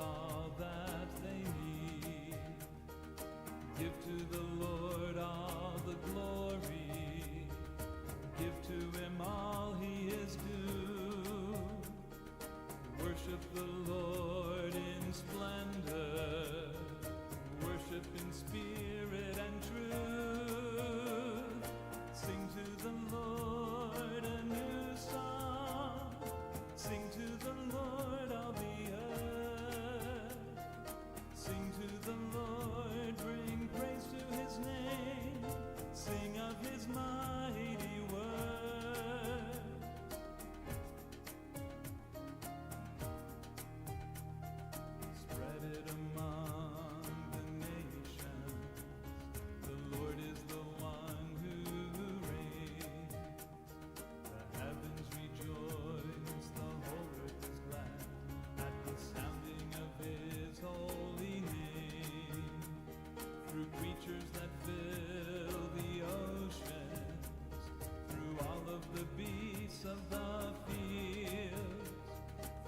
all that they need. Give to the Lord all the glory. Give to him all he is due. Worship the Lord in splendor. Worship in spirit and truth. Sing to the Lord a new song. Sing to the Lord all the earth. Sing to the Lord, bring praise to his name. Sing of his mighty word. Spread it among the nations. The Lord is the one who reigns. The heavens rejoice, the whole earth is glad at the sounding of his holy name. Through creatures that fill the oceans, through all of the beasts of the fields,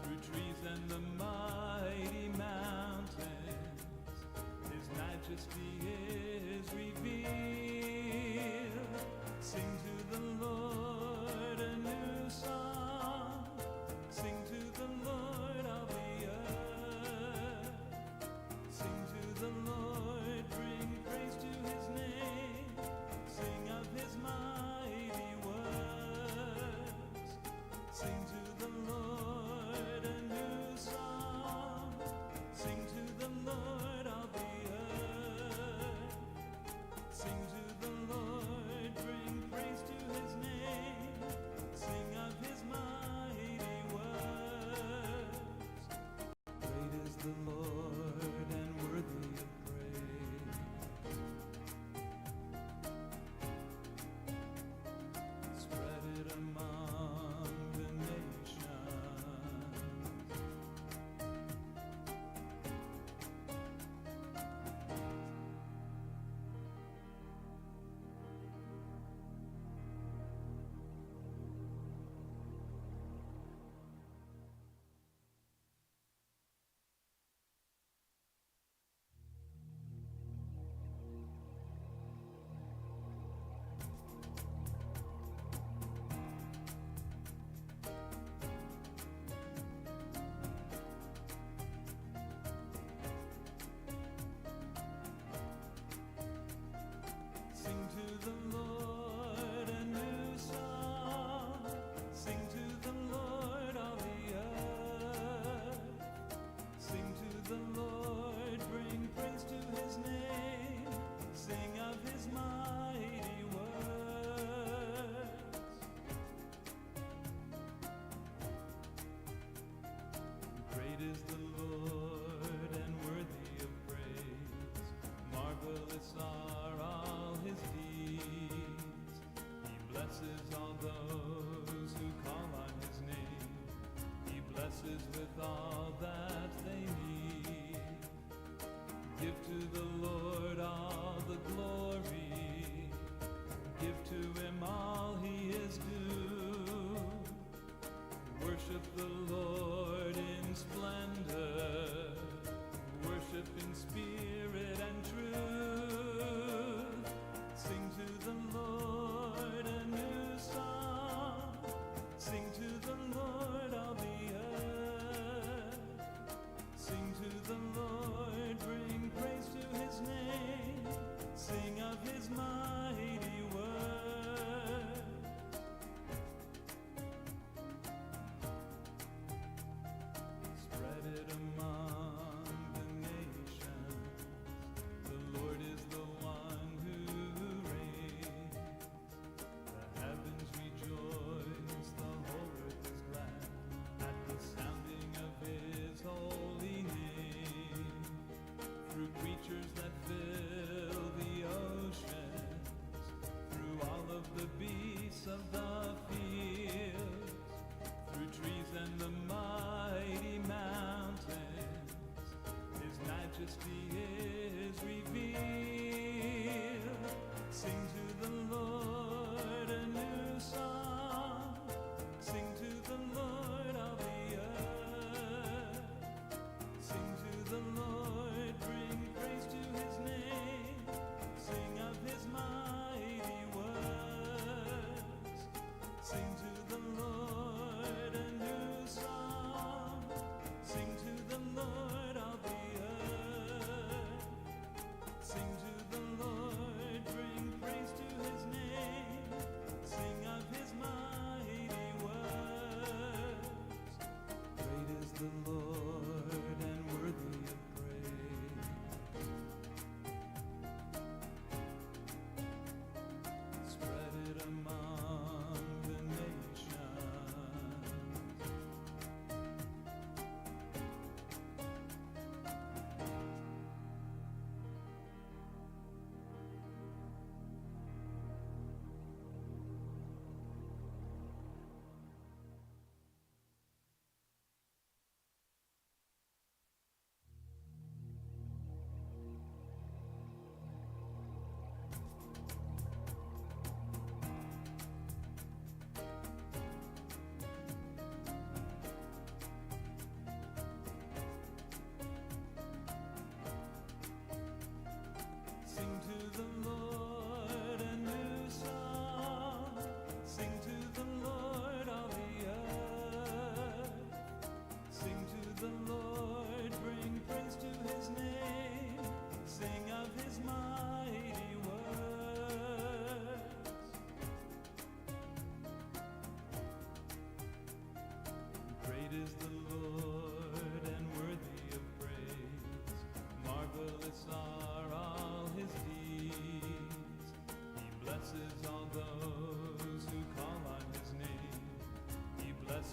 through trees and the mighty mountains, his majesty is revealed. Sing to the Lord a new song. Sing to the Lord all the earth. Sing to the Lord, bring praise to his name. Sing of his mighty works. Sing to the Lord a new song. Sing to the Lord all the earth. Sing to the Lord, bring praise to his name. Sing of his mighty works. Great is the Lord and worthy of praise. Spread it among the nations. Sing to the Lord a new song. Sing to the Lord all the earth. Sing to the Lord, bring praise to his name. Sing of his mighty works. Great is the Lord and worthy of praise. Marvelous are all his deeds. He blesses all those who call on his name. He blesses with all that they need. Give to the Lord all the glory. Give to him all he is due. Worship the Lord in splendor. Worship in spirit and truth. Sing to the Lord a new song. Sing to the Lord all the earth. Sing to the Lord, bring praise to his name. Sing of his mighty word.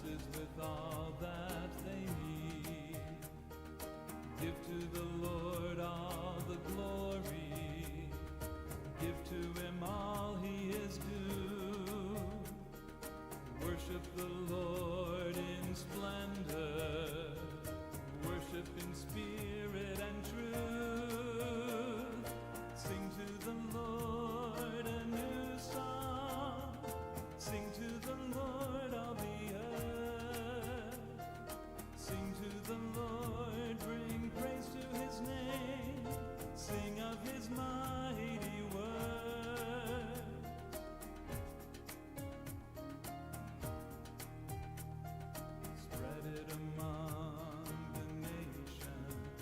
blesses with all that they need. Give to the Lord all the glory. Give to him all he is due. Worship the Lord in splendor. Worship in spirit and truth. Sing to the Lord a new song. Sing to the Lord all the earth. Sing to the Lord, bring praise to his name. Sing of his mighty word. Spread it among the nations.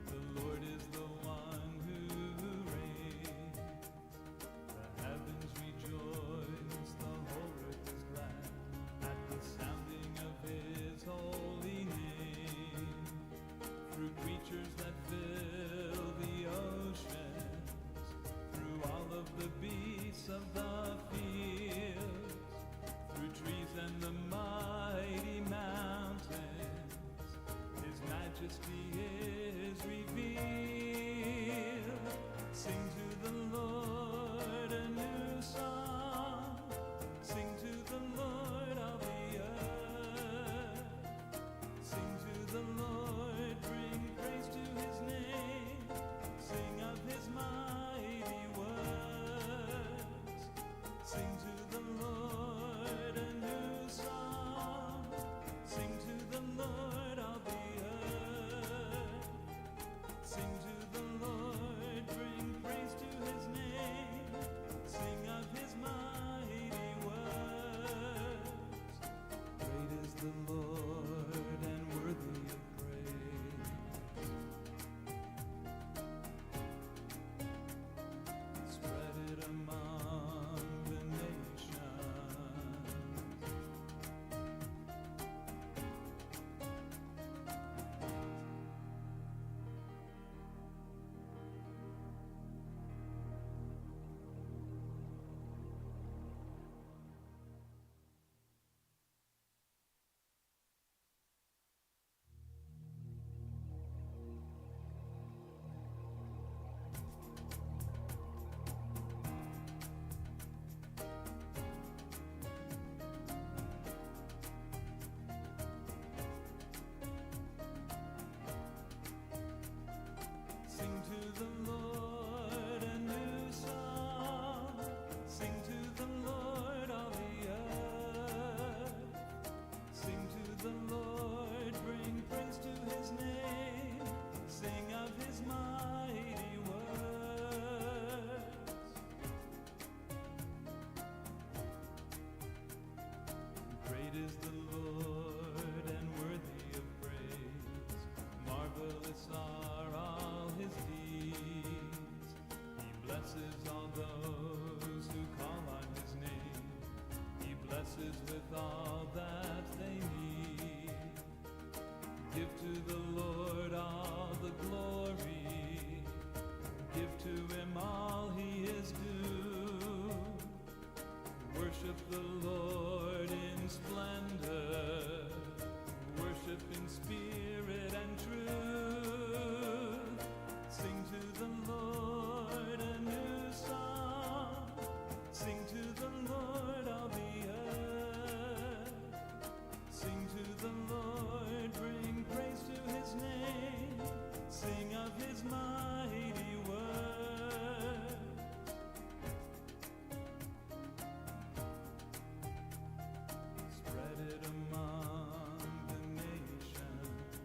The Lord is the one who reigns. The heavens rejoice, the whole earth is glad at the sounding of his holy name. Through creatures that fill the oceans, through all of the beasts of the fields, through trees and the mighty mountains, his majesty is revealed. Sing to the Lord a new song. Sing to the Lord all the earth. Sing to the Lord, bring praise to his name. Sing of his mighty works. Sing to the Lord a new song. Sing to the Lord all the earth. Sing to the Lord, bring praise to his name. Sing of his mighty works. Great is the Lord and worthy of praise. Spread it among the nations. Sing to the Lord a new song. Sing to the Lord all the earth. Sing to the Lord, bring praise to his name. Sing of his mighty works. Great is the Lord and worthy of praise. Marvelous are all his deeds. He blesses all those who call on his name. He blesses with all that they need. Give to the Lord all the glory. Give to him all he is due. Worship the Lord in splendor. Worship in spirit and truth. Sing to the Lord a new song. Sing to the Lord all the earth. Sing to the Lord, bring praise to his name. Sing of his mighty word. Spread it among the nations.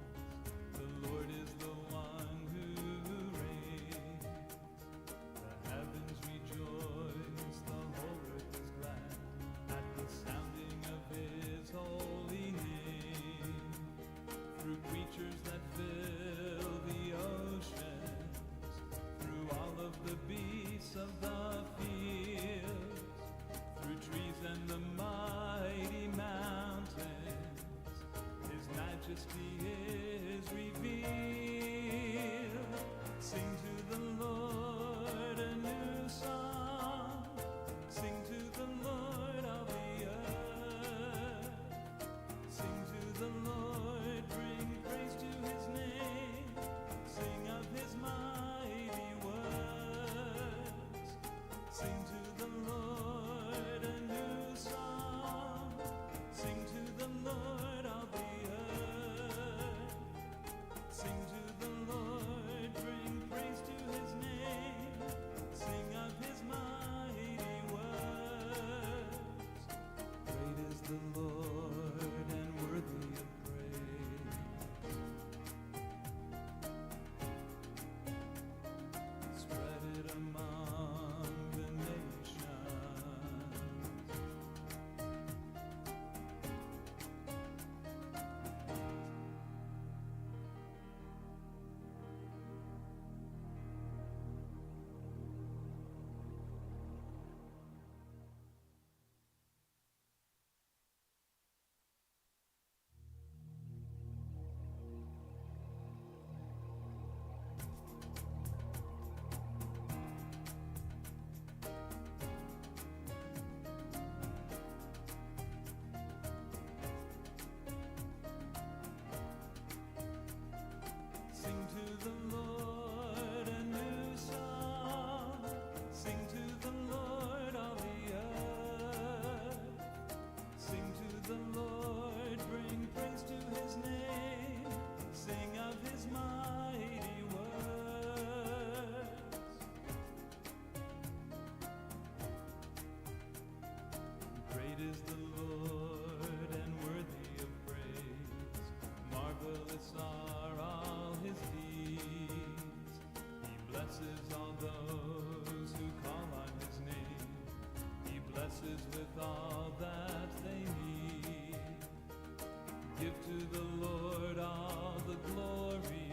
Give to the Lord all the glory.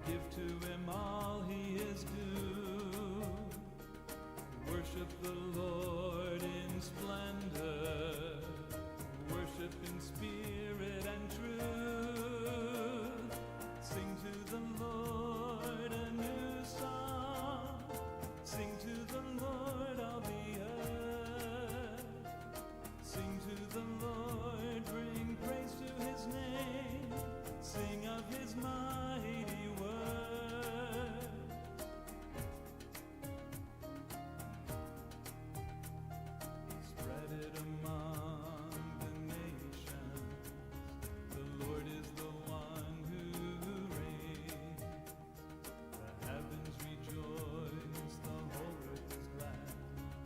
Give to him all he is due. Worship the Lord in splendor. Worship in spirit and truth. Sing to the Lord a new song. Sing to the Lord all the earth. Sing to the Lord, bring praise to his name. Sing of his mighty word. Spread it among the nations. The Lord is the one who reigns. The heavens rejoice, the whole earth is glad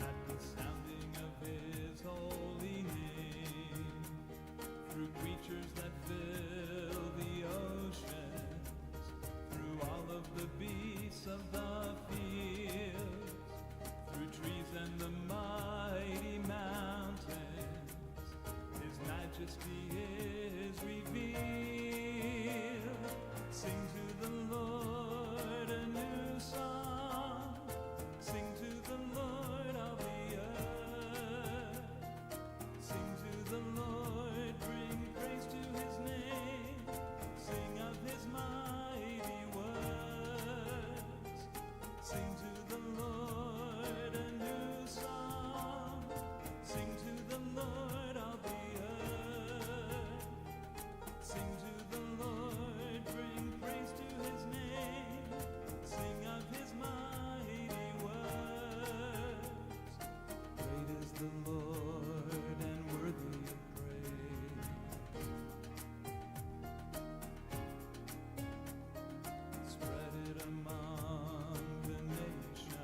at the sounding of his holy name. Through creatures that fill the oceans, through all of the beasts of the fields, through trees and the mighty mountains, his majesty is revealed. Sing to the Lord a new song. Sing to the Lord all the earth. Sing to the Lord, bring praise to his name. Sing of his mighty words. Sing to the Lord a new song. Sing to the Lord all the earth. Sing to the Lord, bring praise to his name. Sing of his mighty words. Great is the Lord and worthy of praise. Spread it among the nations.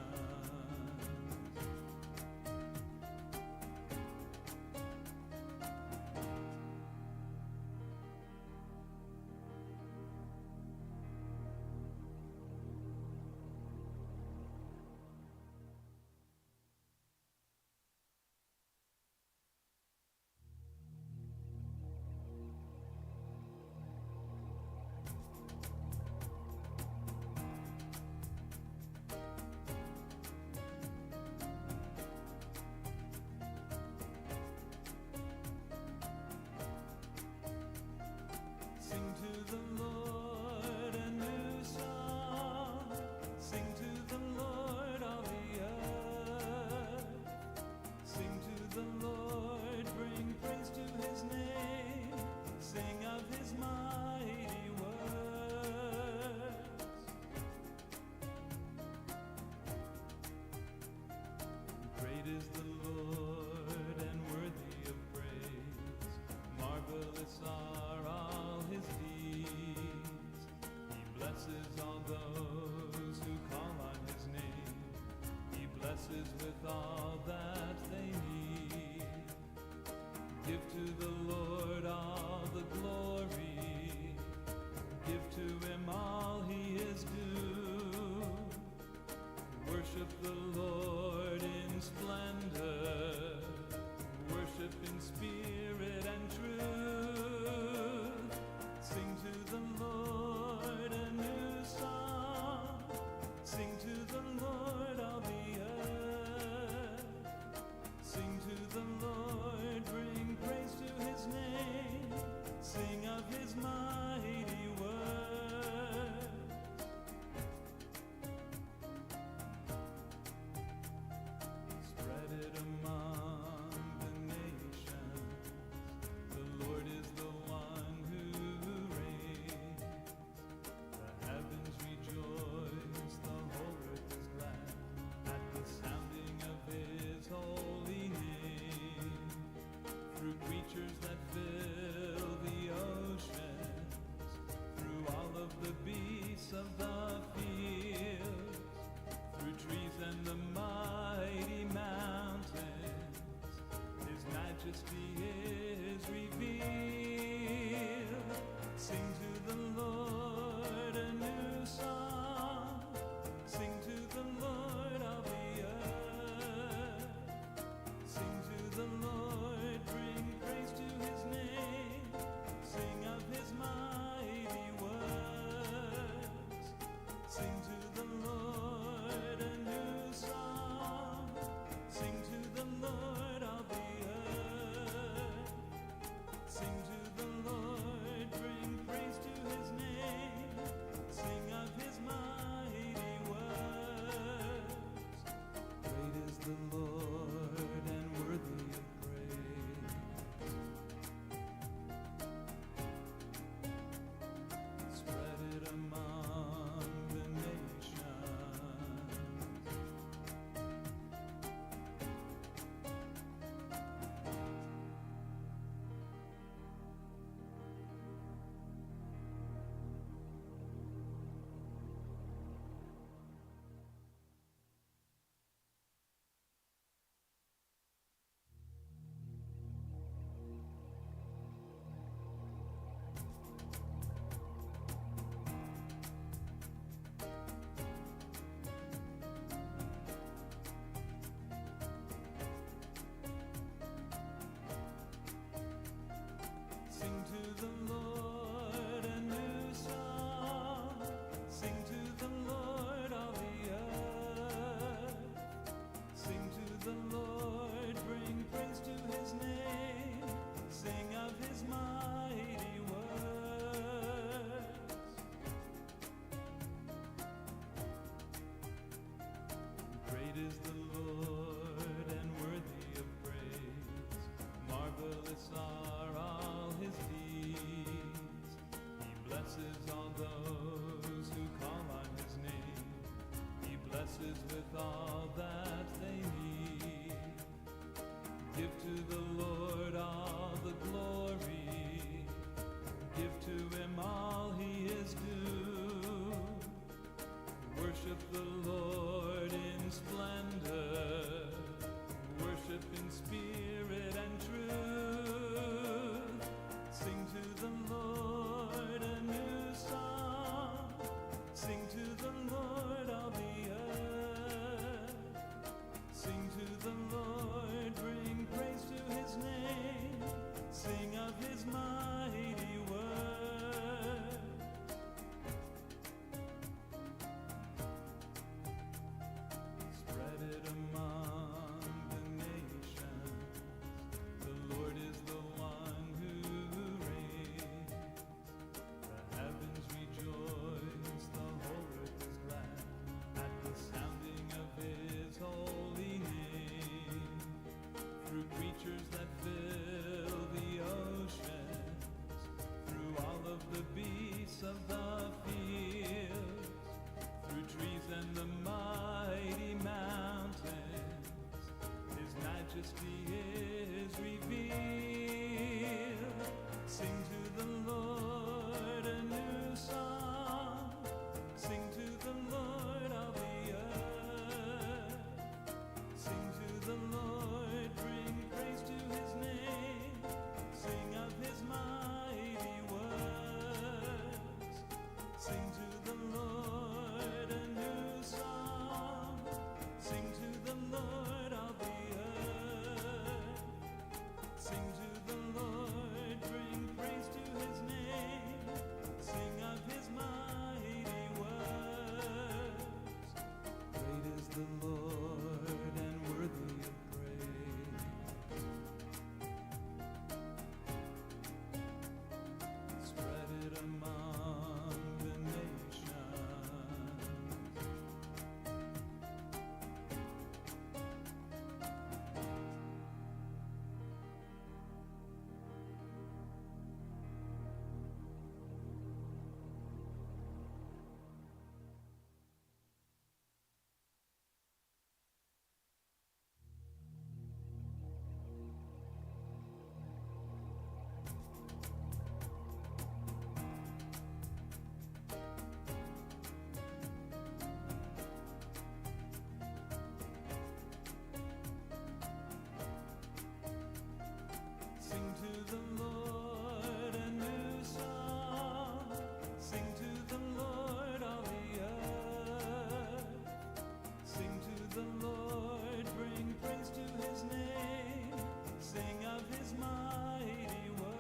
Sing to the Lord a new song. Sing to the Lord all the earth. Sing to the Lord, bring praise to his name. Sing of his mighty words. Great is the Lord and worthy of praise. Marvelous are all his deeds. He blesses all those who call on his name. He blesses with all that they need. Give to the Lord all the glory. Give to him all he is due. Worship the Lord in splendor. Worship in spirit and truth. Sing to the Lord a new song. Sing to the Lord all the earth. Sing to the Lord, bring praise to his name. Sing of his mighty word. Spread it among the nations. The Lord is the one who reigns. The heavens rejoice, the whole earth is glad at the sounding of his holy name. Through creatures that fill the oceans, through all of the beasts of the fields, through trees and the mighty mountains, his majesty is revealed. Sing to the Lord a new song. Sing to the Lord all the earth. Sing to the Lord, bring praise to his name. all that they need. Give to the Lord all the glory. Give to him all he is due. Worship the Lord in splendor. Worship in spirit and truth. Sing to the Lord a new song. Sing to the Lord all the earth. Sing to the Lord, bring praise to his name. Sing of his mighty word. Spread it among the nations. The Lord is the one who reigns. The heavens rejoice, the whole earth is glad at the sounding of his holy name. Through creatures that fill the oceans, through all of the beasts of the fields, through trees and the mighty mountains, his majesty is revealed. Sing to the Lord a new song. Sing to the Lord all the earth. Sing to the Lord, bring praise to his name. Sing of his mighty words. Sing to the Lord a new song. Sing to the Lord all the earth. Sing to the Lord, bring praise to his name. Sing of his mighty words. Great is the Lord and worthy of praise. Spread it among the nations. Sing to the Lord a new song. Sing to the Lord all the earth. Sing to the Lord, bring praise to his name. Sing of his mighty words.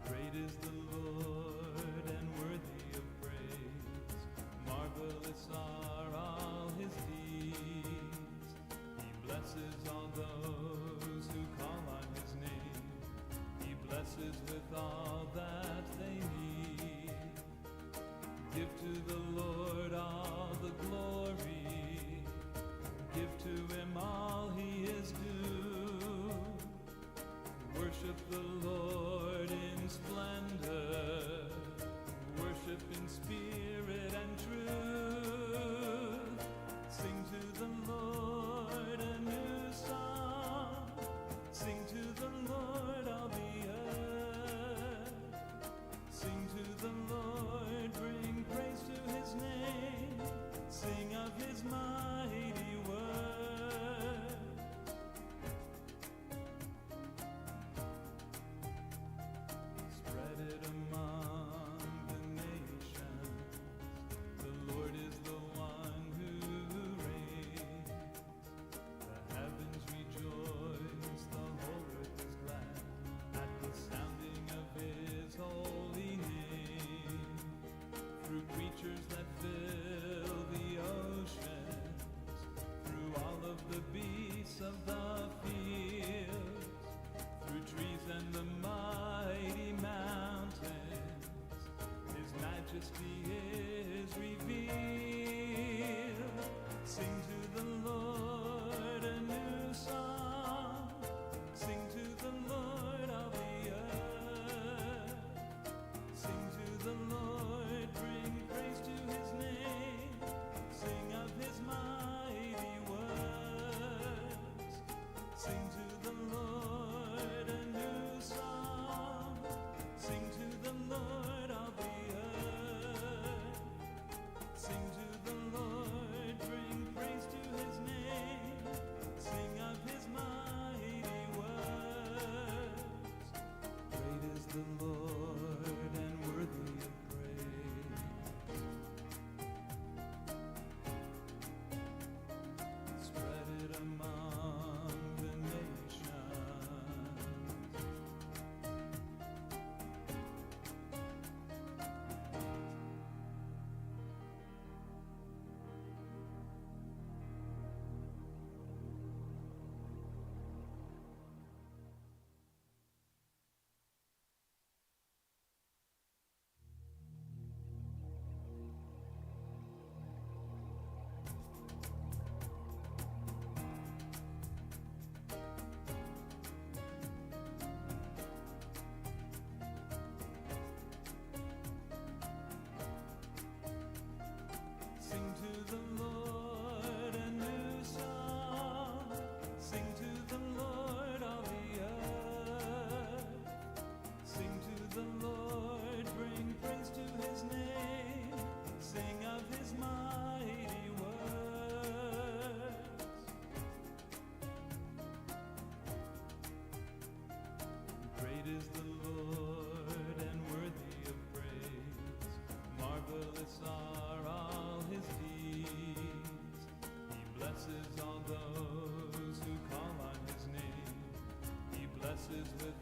Great is the Lord and worthy of praise. Marvelous are all his deeds. He blesses all those who call on his name. He blesses with all that they need. Give to the Lord all the glory. Give to him all he is due. Worship the Lord in splendor. Worship in spirit and truth. Sing to the Lord a new song. Sing to the Lord all the earth. Sing to the Lord, bring praise to his name. Sing of his mighty word. Spread it among the nations. The Lord is the one who reigns. The heavens rejoice, the whole earth is glad at the sounding of his holy name. Through creatures that fill the ocean,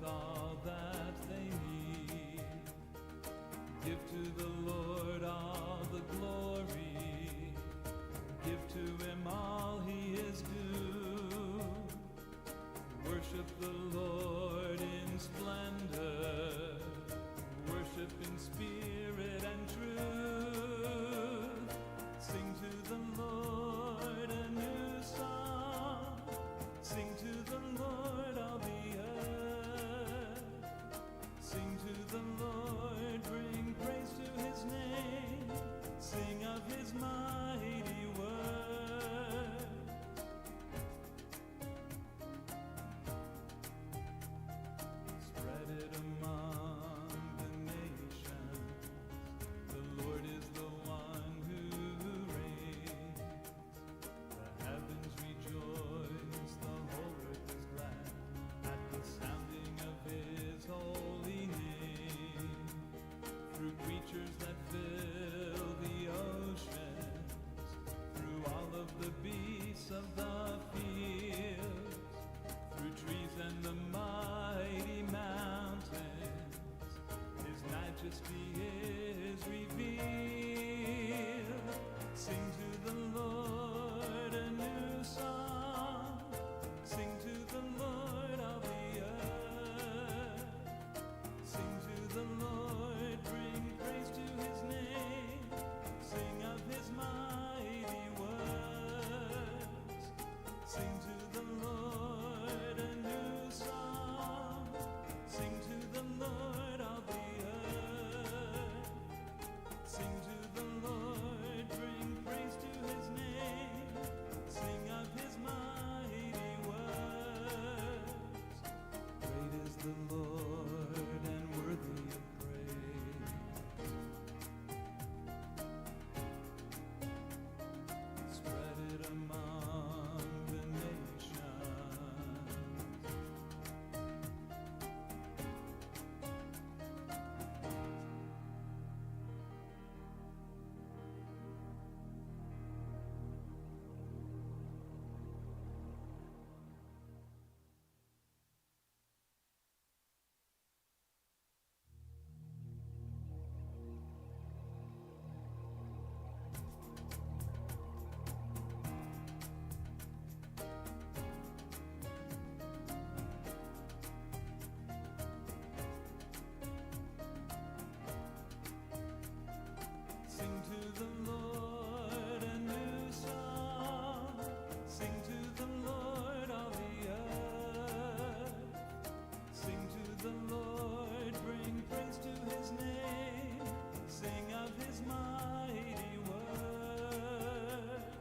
with all that they need. Give to the Lord all the glory. Give to him all he is due. Worship the Lord in splendor. Worship in spirit and truth. Sing to the Lord a new song. Sing to the Lord all the earth. Sing to the Lord, bring praise to his name. Sing of his mighty word. Spread it among the nations. The Lord is the one who reigns. The heavens rejoice, the whole earth is glad at the sounding of his holy name. Through creatures that fill the oceans, through all of the beasts of the fields, through trees and the mighty mountains, his majesty is revealed. Sing to the Lord a new song. Sing to the Lord all the earth. Sing to the Lord, bring praise to his name. Sing of his mighty words. Sing to the Lord a new song. Sing to the Lord all the earth. Sing to the Lord, bring praise to his name. Sing of his mighty words. Great is the Lord and worthy of praise. Spread it among the nations. Sing to the Lord a new song. Sing to the Lord all the earth. Sing to the Lord, bring praise to his name. Sing of his mighty words.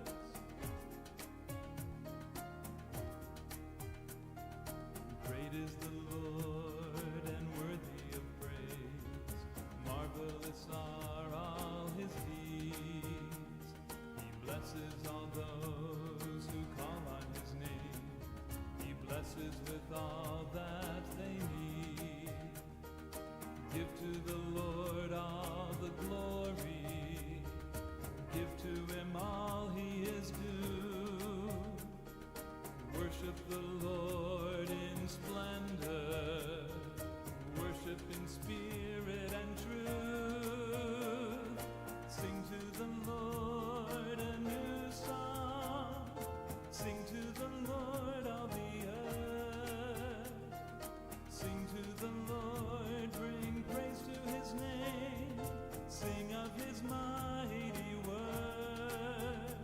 Great is the Lord and worthy of praise. Marvelous are all his deeds. He blesses all those who call on his name. He blesses with all that they need. Give to the Lord all the glory. Give to him all he is due. Worship the Lord in splendor. Worship in spirit and truth. Sing to the Lord a new song. Sing to the Lord all the earth. Sing to the Lord, bring praise to his name. Sing of his mighty word.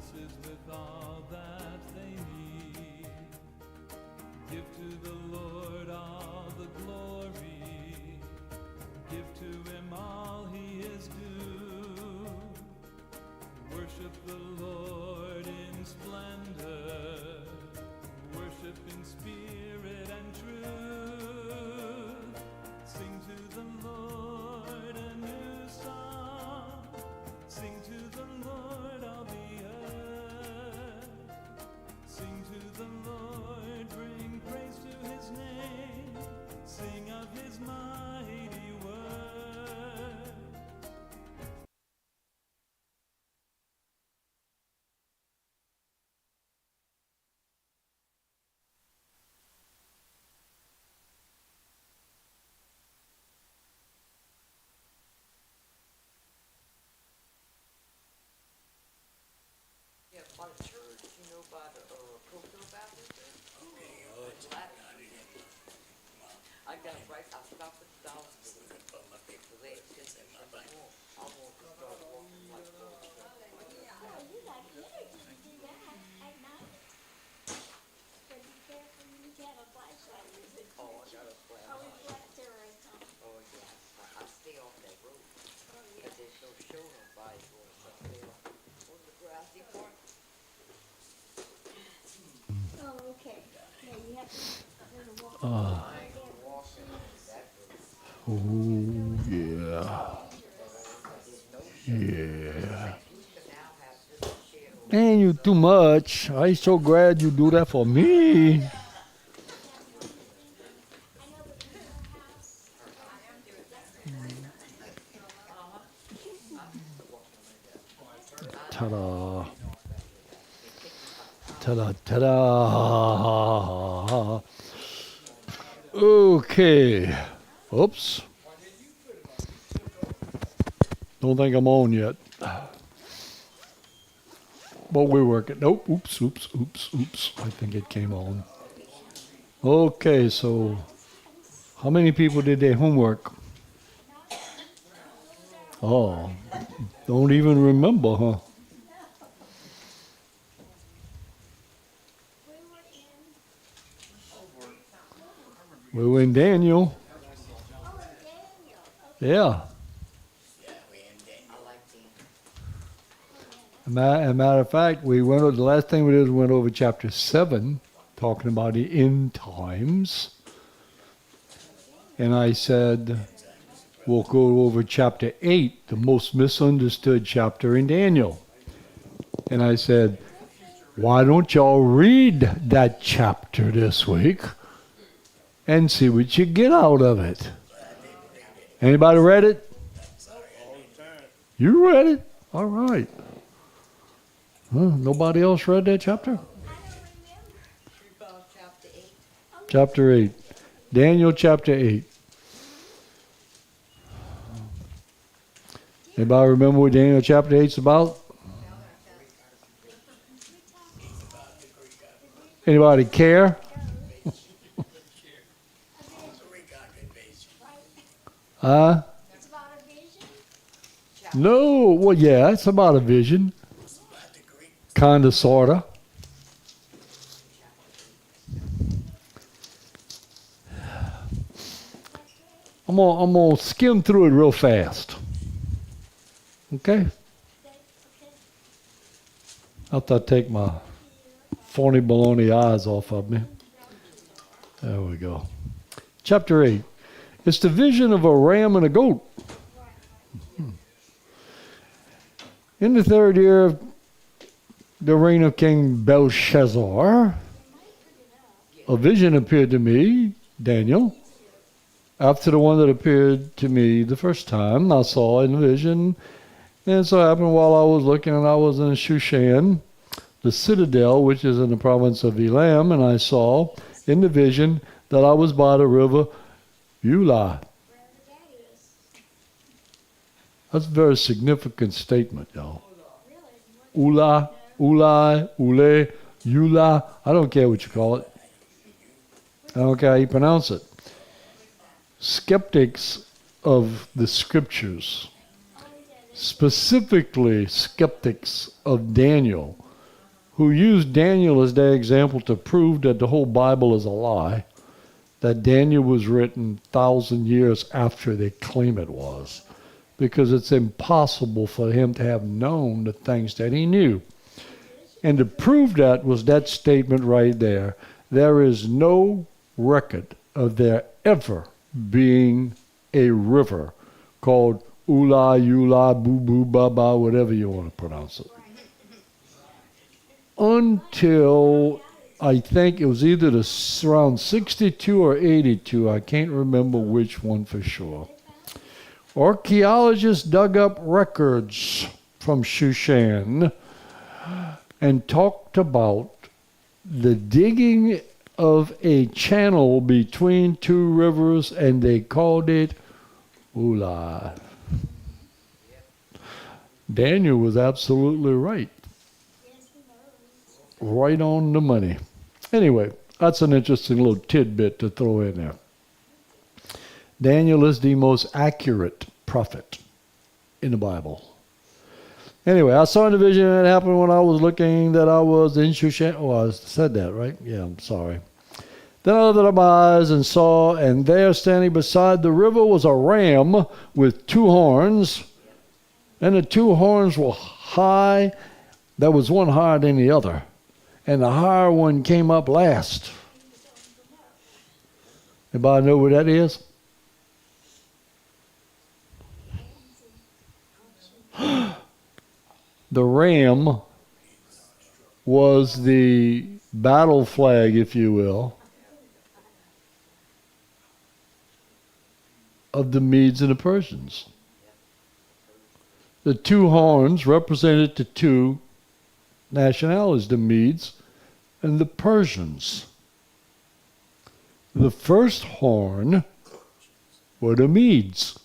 princes with all that they need. Give to the Lord all the glory. Give to him all he is due. Worship the Lord in splendor. Worship in spirit and truth. Sing to the Lord a new song. Sing to the Lord all the earth. Sing to the Lord, bring praise to his name. Sing of his mighty word. Yeah, by the church, by the Coastal Baptist Church. I got it right. I stopped at the dollar store. So they said, I want to start walking like this. Oh, you like energy to do that at night? But be careful, you need to have a flashlight. Oh, I got a Oh, flat. reflector or something. Oh, yeah. I stay off that road. Because there's no show nobody going up there on the grassy part. Oh, okay. Yeah, you have to, there's a walk. I ain't walking on that road. Oh, yeah. Yeah. You can now have this shed over. Man, you too much. I'm so glad you do that for me. Ta-da. Ta-da, ta-da. Okay. Oops. Don't think I'm on yet. But we're working. Nope. Oops. I think it came on. Okay, so how many people did their homework? Oh, don't even remember, huh? We were in Daniel. Yeah. I like the As a matter of fact, the last thing we did was went over chapter 7, talking about the end times. And I said, we'll go over chapter 8, the most misunderstood chapter in Daniel. And I said, why don't y'all read that chapter this week and see what you get out of it? Anybody read it? You read it? All right. Huh, nobody else read that chapter? chapter 8. Chapter 8. Daniel chapter 8. Anybody remember what Daniel chapter 8 is about? Anybody care? Huh? It's about a vision. No. Well, yeah, it's about a vision. Kind of, sort of. I'm gonna skim through it real fast. Okay? After I take my phony baloney eyes off of me. There we go. Chapter 8. It's the vision of a ram and a goat. In the third year of the reign of King Belshazzar, a vision appeared to me, Daniel, after the one that appeared to me the first time. I saw in the vision, and so happened while I was looking, and I was in Shushan, the citadel, which is in the province of Elam, and I saw in the vision that I was by the river Ula. That's a very significant statement, y'all. Ula, Ulai, Ule, Eula. I don't care what you call it. I don't care how you pronounce it. Skeptics of the scriptures, specifically skeptics of Daniel, who used Daniel as their example to prove that the whole Bible is a lie, that Daniel was written 1,000 years after they claim it was, because it's impossible for him to have known the things that he knew. And to prove that was that statement right there. There is no record of there ever being a river called Ula, Eula, Boo Boo, Baba, whatever you want to pronounce it. Until I think it was either around 62 or 82, I can't remember which one for sure. Archaeologists dug up records from Shushan and talked about the digging of a channel between two rivers, and they called it Ula. Daniel was absolutely right. Right on the money. Anyway, that's an interesting little tidbit to throw in there. Daniel is the most accurate prophet in the Bible. Anyway, I saw in the vision that happened when I was looking that I was in Shushan. Oh, I said that, right? Yeah, I'm sorry. Then I lifted up my eyes and saw, and there standing beside the river was a ram with 2 horns, and the 2 horns were high. There was one higher than the other, and the higher one came up last. Anybody know what that is? The ram was the battle flag, if you will, of the Medes and the Persians. The 2 horns represented the 2 nationalities, the Medes and the Persians. The first horn were the Medes.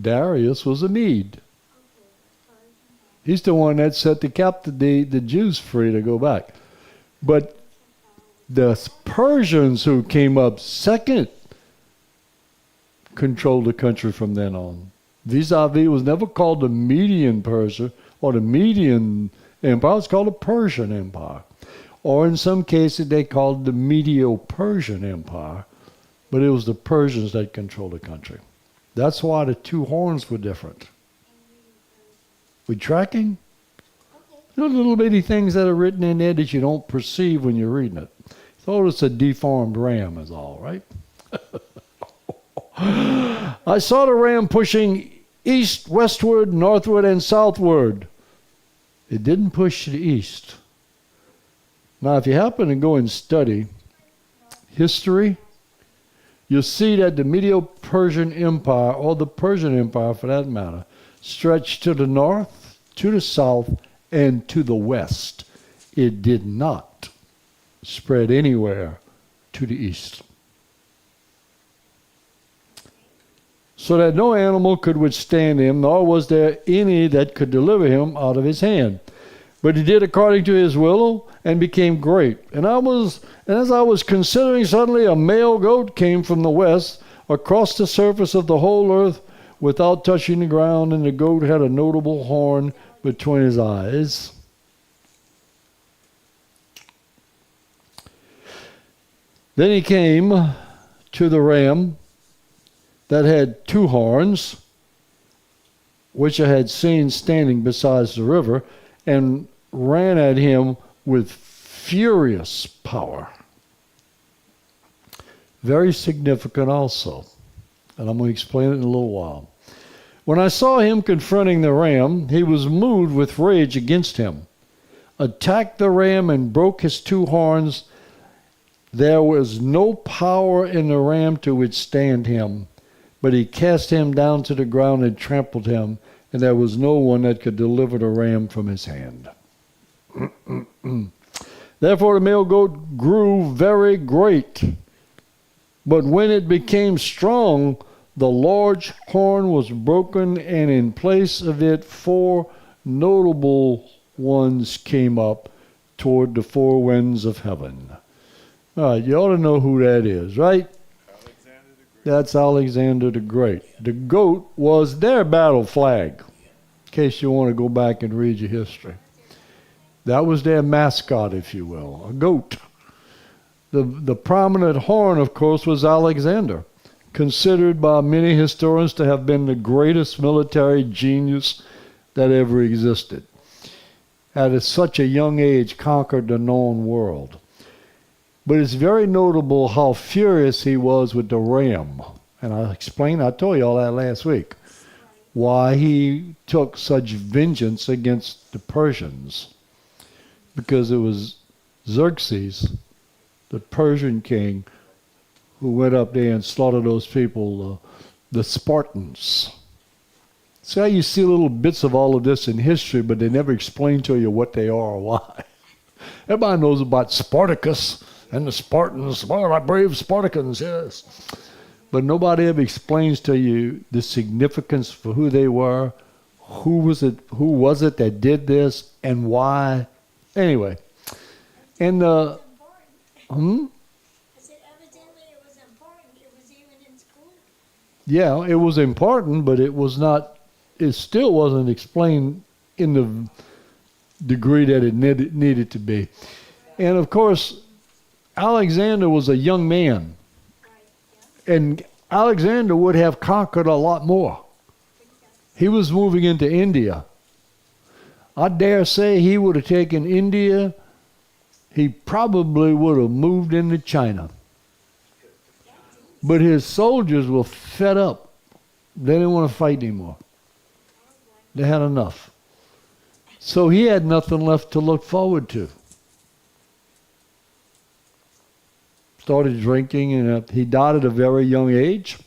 Darius was a Mede. He's the one that set the Jews free to go back. But the Persians who came up second controlled the country from then on. Vis-a-vis was never called the Median Persia or the Median Empire. It was called the Persian Empire. Or in some cases they called it the Medo-Persian Empire. But it was the Persians that controlled the country. That's why the 2 horns were different. We tracking? You know, little bitty things that are written in there that you don't perceive when you're reading it. Thought it's a deformed ram is all, right? I saw the ram pushing east, westward, northward, and southward. It didn't push to the east. Now, if you happen to go and study history, you'll see that the Medo-Persian Empire, or the Persian Empire for that matter, stretched to the north, to the south, and to the west. It did not spread anywhere to the east. So that no animal could withstand him, nor was there any that could deliver him out of his hand. But he did according to his will, and became great. And as I was considering, suddenly a male goat came from the west, across the surface of the whole earth, without touching the ground, and the goat had a notable horn between his eyes. Then he came to the ram that had 2 horns, which I had seen standing beside the river, and ran at him with furious power. Very significant also, and I'm going to explain it in a little while. When I saw him confronting the ram, he was moved with rage against him, attacked the ram and broke his 2 horns. There was no power in the ram to withstand him, but he cast him down to the ground and trampled him, and there was no one that could deliver the ram from his hand. Therefore the male goat grew very great, but when it became strong, the large horn was broken, and in place of it 4 notable ones came up toward the 4 winds of heaven. All right, you ought to know who that is, right? That's Alexander the Great. The goat was their battle flag, in case you want to go back and read your history. That was their mascot, if you will, a goat. The prominent horn, of course, was Alexander, considered by many historians to have been the greatest military genius that ever existed. At such a young age, conquered the known world. But it's very notable how furious he was with the ram. And I told you all that last week. Why he took such vengeance against the Persians. Because it was Xerxes, the Persian king, who went up there and slaughtered those people, the Spartans. See how you see little bits of all of this in history, but they never explain to you what they are or why. Everybody knows about Spartacus and the Spartans, well, our brave Spartans, yes. But nobody ever explains to you the significance for who they were, who was it that did this, and why. Anyway, and I said evidently it was important. It was even in school. yeah, it was important, but it was not. It still wasn't explained in the degree that it needed to be. And of course, Alexander was a young man, and Alexander would have conquered a lot more. He was moving into India. I dare say he would have taken India. He probably would have moved into China. But his soldiers were fed up. They didn't want to fight anymore. They had enough. So he had nothing left to look forward to. Started drinking, and he died at a very young age.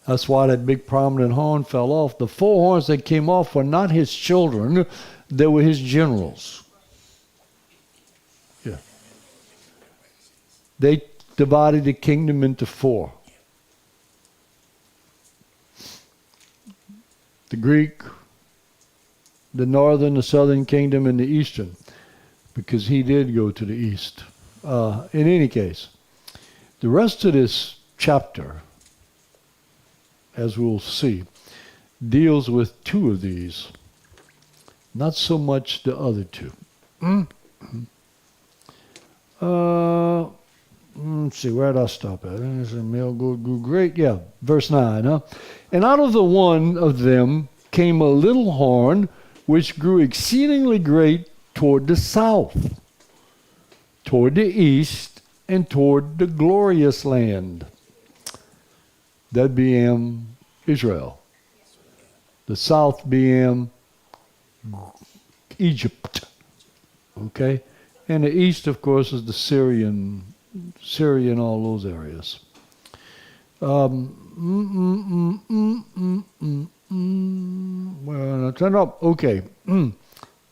That's why that big prominent horn fell off. The 4 horns that came off were not his children, they were his generals. Yeah. They divided the kingdom into 4. The Greek, the northern, the southern kingdom, and the eastern, because he did go to the east. In any case, the rest of this chapter, as we'll see, deals with 2 of these, not so much the other 2. Let's see, where did I stop at? Great, yeah, verse 9. Huh? And out of the one of them came a little horn, which grew exceedingly great toward the south, toward the east, and toward the glorious land. That being Israel. The south being Egypt. Okay? And the east, of course, is the Syria, all those areas. Well, turn up. Okay.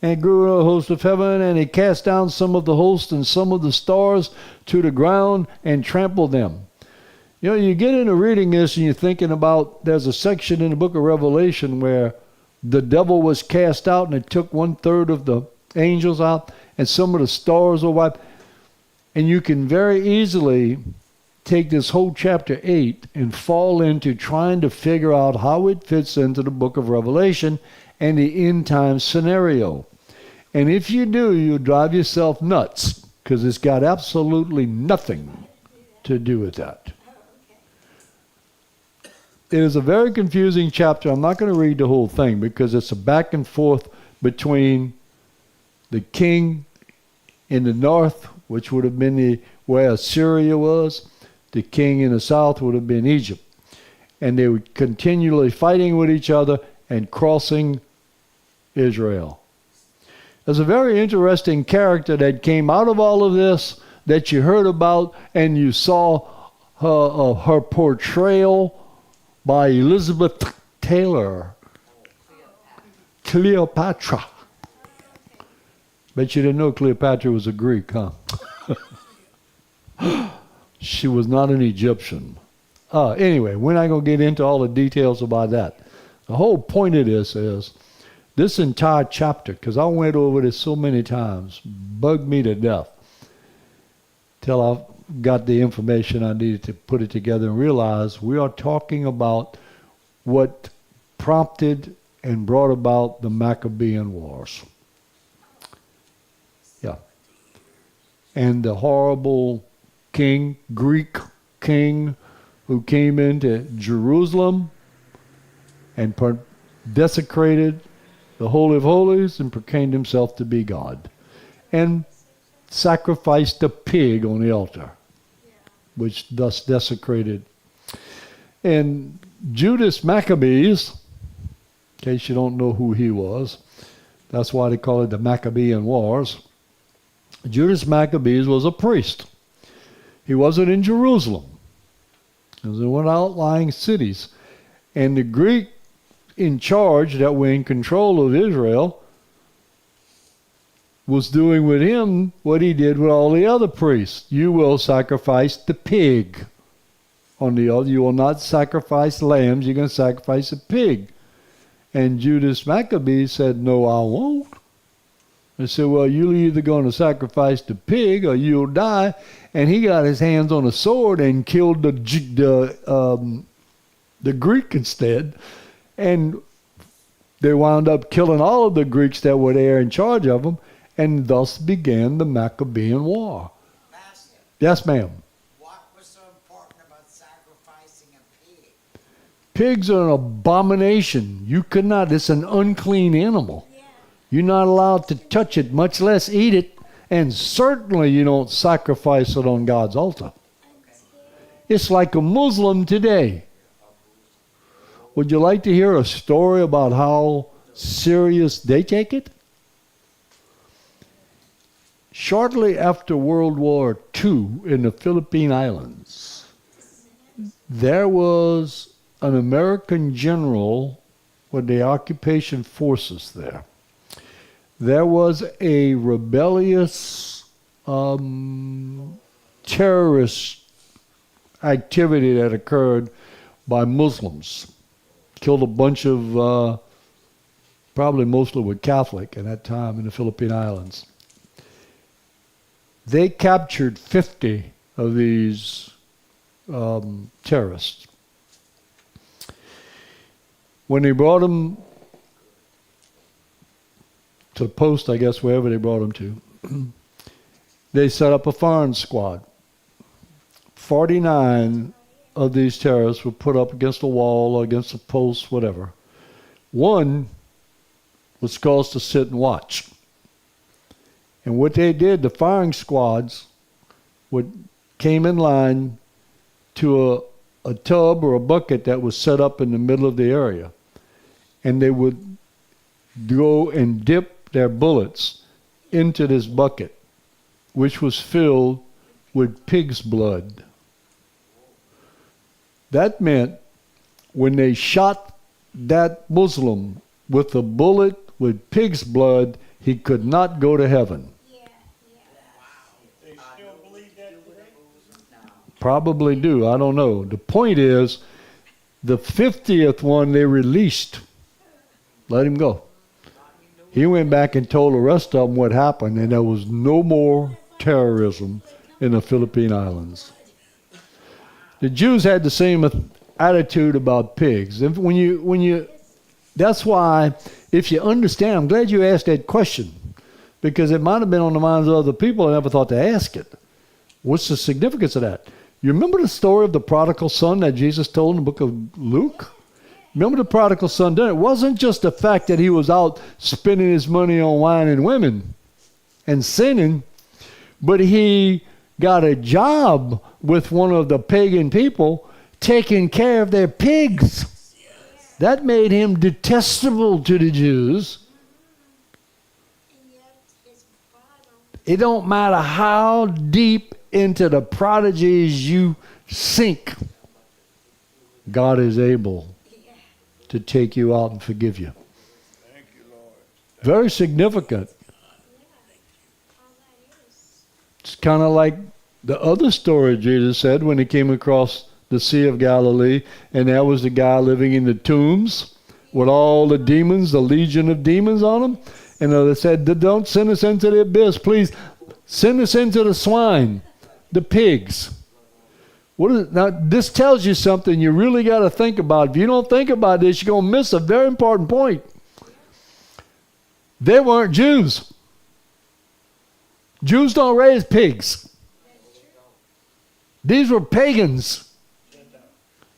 And grew a host of heaven, and he cast down some of the host and some of the stars to the ground and trampled them. You know, you get into reading this and you're thinking about, there's a section in the book of Revelation where the devil was cast out and it took 1/3 of the angels out and some of the stars were wiped. And you can very easily take this whole chapter 8 and fall into trying to figure out how it fits into the book of Revelation and the end time scenario. And if you do, you'll drive yourself nuts, because it's got absolutely nothing to do with that. It is a very confusing chapter. I'm not going to read the whole thing because it's a back and forth between the king in the north, which would have been where Assyria was. The king in the south would have been Egypt. And they were continually fighting with each other and crossing Israel. There's a very interesting character that came out of all of this that you heard about, and you saw her portrayal by Elizabeth Taylor. Cleopatra. Bet you didn't know Cleopatra was a Greek, huh? She was not an Egyptian. Anyway, we're not going to get into all the details about that. The whole point of this is, this entire chapter, because I went over this so many times, bugged me to death, till I got the information I needed to put it together and realize we are talking about what prompted and brought about the Maccabean Wars. and the horrible king, Greek king, who came into Jerusalem and desecrated the Holy of Holies and proclaimed himself to be God, and sacrificed a pig on the altar, which thus desecrated. And Judas Maccabees, in case you don't know who he was, that's why they call it the Maccabean Wars. Judas Maccabees was a priest. He wasn't in Jerusalem. He was in one outlying cities. And the Greek in charge that were in control of Israel was doing with him what he did with all the other priests. You will sacrifice the pig on the altar. You will not sacrifice lambs. You're going to sacrifice a pig. And Judas Maccabees said, no, I won't. They said, well, you're either going to sacrifice the pig or you'll die. And he got his hands on a sword and killed the Greek instead. And they wound up killing all of the Greeks that were there in charge of them. And thus began the Maccabean War. Master, Yes, ma'am. what was so important about sacrificing a pig? Pigs are an abomination. You could not. It's an unclean animal. Yeah. You're not allowed to touch it, much less eat it. And certainly you don't sacrifice it on God's altar. It's like a Muslim today. Would you like to hear a story about how serious they take it? Shortly after World War II in the Philippine Islands, there was an American general with the occupation forces there. There was a rebellious terrorist activity that occurred by Muslims. Killed a bunch of, probably mostly were Catholic at that time in the Philippine Islands. They captured 50 of these terrorists. When they brought them to the post, I guess, wherever they brought them to, they set up a firing squad. 49 of these terrorists were put up against a wall or against a post, whatever. One was caused to sit and watch. And what they did, the firing squads came in line to a tub or a bucket that was set up in the middle of the area. And they would go and dip their bullets into this bucket, which was filled with pig's blood. That meant when they shot that Muslim with a bullet with pig's blood, he could not go to heaven. They still believe that today? Probably do. I don't know. The point is, the 50th one they released. Let him go. He went back and told the rest of them what happened, and there was no more terrorism in the Philippine Islands. The Jews had the same attitude about pigs. And that's why, if you understand, I'm glad you asked that question, because it might have been on the minds of other people and never thought to ask it. What's the significance of that? You remember the story of the prodigal son that Jesus told in the book of Luke? Remember the prodigal son? It wasn't just the fact that he was out spending his money on wine and women and sinning, but he got a job with one of the pagan people taking care of their pigs. That made him detestable to the Jews. And yet his father, It don't matter how deep into the prodigies you sink, God is able to take you out and forgive you. Thank you, Lord. Very significant. all that is. It's kind of like the other story Jesus said when he came across the Sea of Galilee, and there was the guy living in the tombs with all the demons, the legion of demons on him. And they said, don't send us into the abyss, please. Send us into the swine, the pigs. Now, this tells you something you really got to think about. If you don't think about this, you're going to miss a very important point. They weren't Jews. Jews don't raise pigs. These were pagans.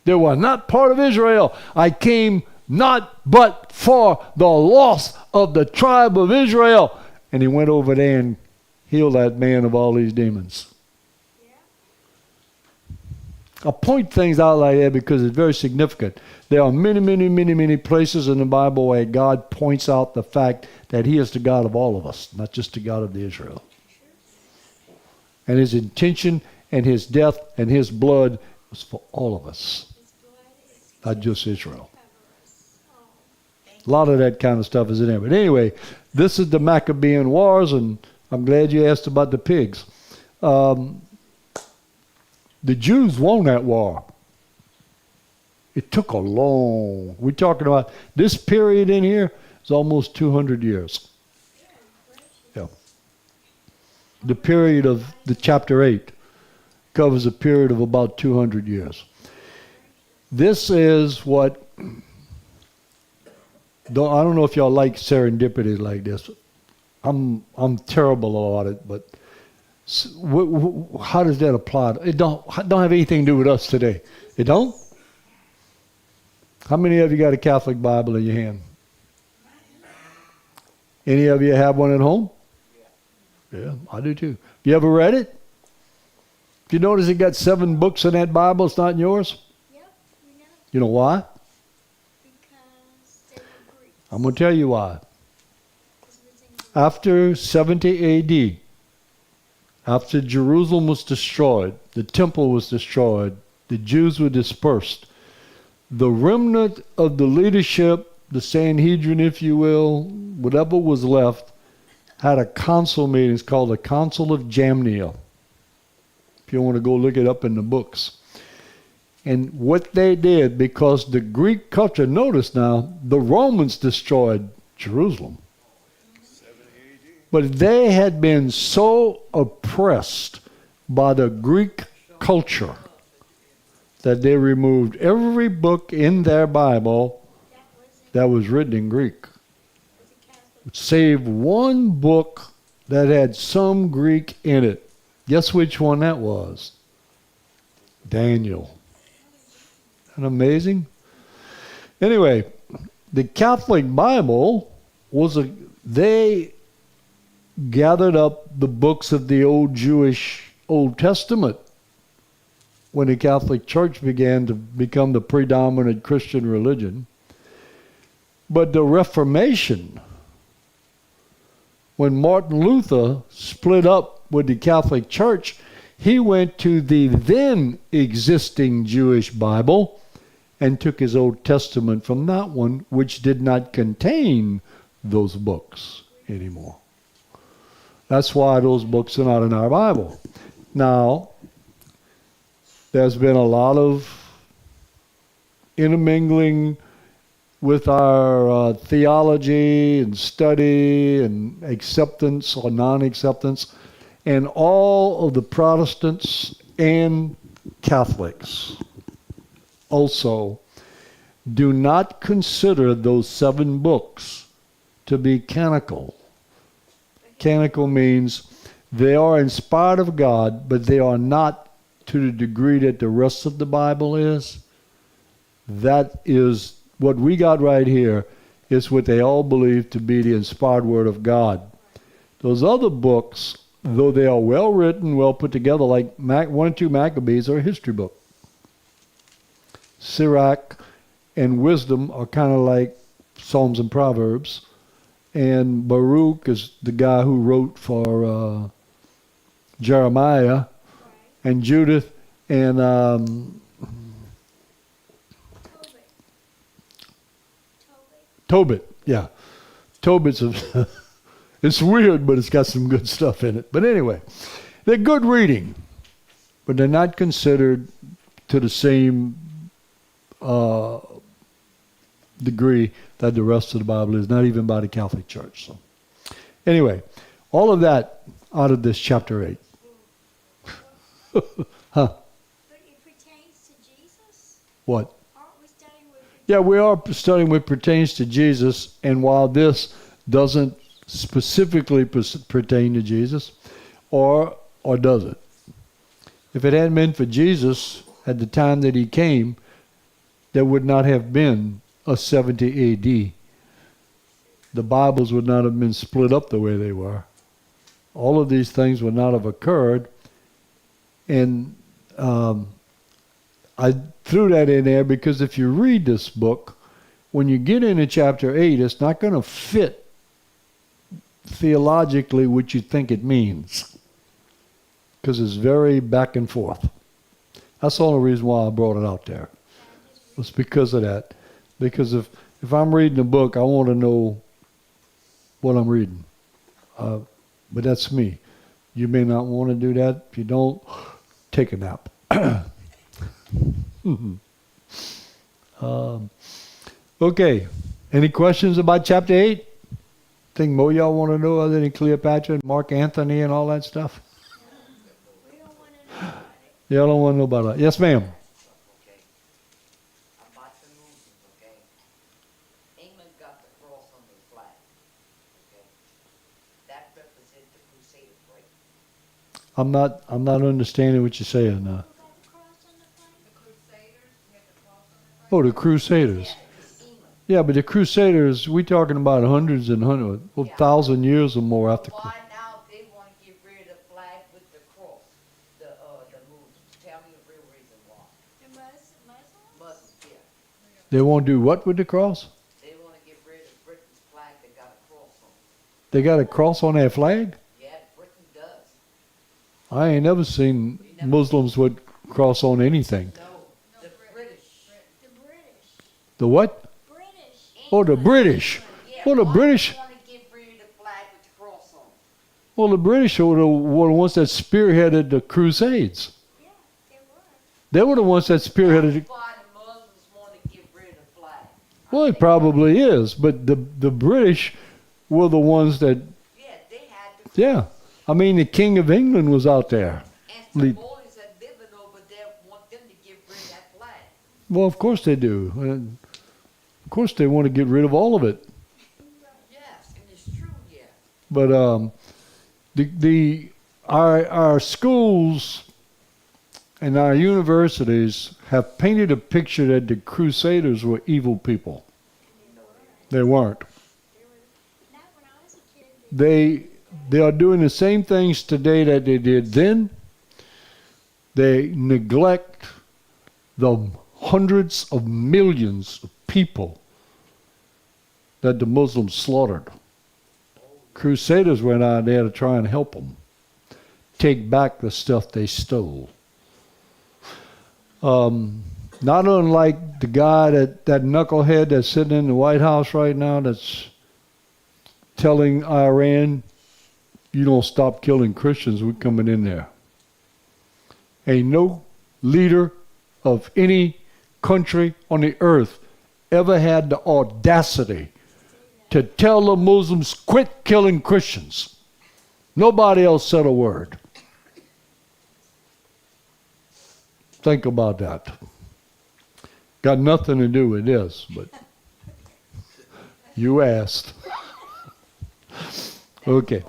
They were not part of Israel. I came not but for the loss of the tribe of Israel. And he went over there and healed that man of all these demons. I point things out like that because it's very significant. There are many, many, many, many places in the Bible where God points out the fact that he is the God of all of us, not just the God of the Israel. And his intention and his death and his blood was for all of us, not just Israel. A lot of that kind of stuff is in there. But anyway, this is the Maccabean Wars, and I'm glad you asked about the pigs. The Jews won that war. It took a long, we're talking about this period in here is almost 200 years. Yeah. The period of the chapter 8 covers a period of about 200 years. This is what, I don't know if y'all like serendipity like this. I'm terrible about it, but how does that apply? It don't have anything to do with us today. It don't? How many of you got a Catholic Bible in your hand? Any of you have one at home? Yeah, I do too. You ever read it? Do you notice it got 7 books in that Bible? It's not in yours? Yep, you know, You know why? because they were Greek. I'm going to tell you why. Because it was in Greek. After 70 AD, after Jerusalem was destroyed, the temple was destroyed, the Jews were dispersed. The remnant of the leadership, the Sanhedrin, if you will, whatever was left, had a council meeting. It's called the Council of Jamnia. If you want to go look it up in the books. And what they did, because the Greek culture, notice now, the Romans destroyed Jerusalem. But they had been so oppressed by the Greek culture that they removed every book in their Bible that was written in Greek, save one book that had some Greek in it. Guess which one that was? Daniel. Isn't that amazing? Anyway, the Catholic Bible they gathered up the books of the old Jewish Old Testament when the Catholic Church began to become the predominant Christian religion. But the Reformation, when Martin Luther split up with the Catholic Church, he went to the then existing Jewish Bible and took his Old Testament from that one, which did not contain those books anymore. That's why those books are not in our Bible. Now, there's been a lot of intermingling with our theology and study and acceptance or non-acceptance, and all of the Protestants and Catholics also do not consider those 7 books to be canonical. Canonical means they are inspired of God, but they are not to the degree that the rest of the Bible is. That is what we got right here, is what they all believe to be the inspired word of God. Those other books, though they are well written, well put together, like 1 and 2 Maccabees are a history book. Sirach and Wisdom are kind of like Psalms and Proverbs. And Baruch is the guy who wrote for Jeremiah, and Judith, and Tobit. Yeah. Tobit's it's weird, but it's got some good stuff in it. But anyway, they're good reading, but they're not considered to the same degree that the rest of the Bible is, not even by the Catholic Church. So anyway, all of that out of this chapter 8. Huh? But it pertains to Jesus? What? Aren't we studying with Yeah, we are studying what pertains to Jesus, and while this doesn't specifically pertain to Jesus, or does it? If it hadn't been for Jesus at the time that he came, there would not have been a 70 AD. The Bibles would not have been split up the way they were. All of these things would not have occurred. And I threw that in there because if you read this book, when you get into chapter 8, it's not going to fit theologically what you think it means, because it's very back and forth. That's the only reason why I brought it out there. It's because of that. Because if I'm reading a book, I want to know what I'm reading. But that's me. You may not want to do that. If you don't, take a nap. Okay. Any questions about chapter 8? Think more y'all want to know other than Cleopatra and Mark Antony and all that stuff? We don't want to know about it. Y'all don't want to know about that. Yes, ma'am. Okay. About the movement, okay? England got the cross on their flag. Okay. That represents the Crusaders, right? I'm not understanding what you're saying. Who got the cross on the flag? The Crusaders, you have the cross on the flag? Oh, the Crusaders. It's England. Yeah, but the Crusaders, we're talking about hundreds and hundreds, well, 1,000 years or more after. Why now they want to get rid of the flag with the cross? The movement. Tell me the real reason why. The Muslims? Muslims, yeah. They won't do what with the cross? They want to get rid of Britain's flag that got a cross on it. They got a cross on their flag? Yeah, Britain does. I ain't never seen Muslims with cross on anything. No, the British. The British. The what? British. Oh, the British. Yeah, Well, the why British. they want to get rid of the flag with the cross on it? Well, the British were the ones that spearheaded the Crusades. Yeah, they were. They were the ones that spearheaded it. That's why the Muslims want to get rid of the flag. Well, it probably is, but the British were the ones that, Yeah, they had the yeah. I mean, the King of England was out there. and Lead- the boys that living over there want them to get rid of that flag. Well, of course they do. And of course they want to get rid of all of it. Yes, and it's true, yeah. But our schools and our universities have painted a picture that the Crusaders were evil people. They weren't. Not when I was a kid. They are doing the same things today that they did then. They neglect the hundreds of millions of people that the Muslims slaughtered. Crusaders went out there to try and help them take back the stuff they stole. Not unlike the guy that knucklehead that's sitting in the White House right now that's telling Iran, you don't stop killing Christians, we're coming in there. Ain't no leader of any country on the earth ever had the audacity to tell the Muslims, quit killing Christians. Nobody else said a word. Think about that. Got nothing to do with this, but you asked. Okay.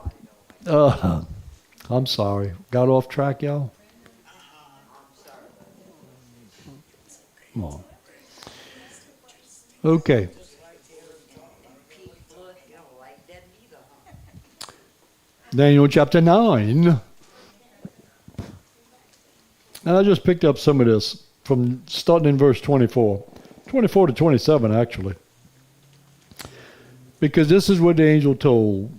I'm sorry. Got off track, y'all? Come on. Okay. Pink blood, you don't like that either, huh? Daniel chapter 9. And I just picked up some of this from starting in verse 24. 24 to 27, actually. Because this is what the angel told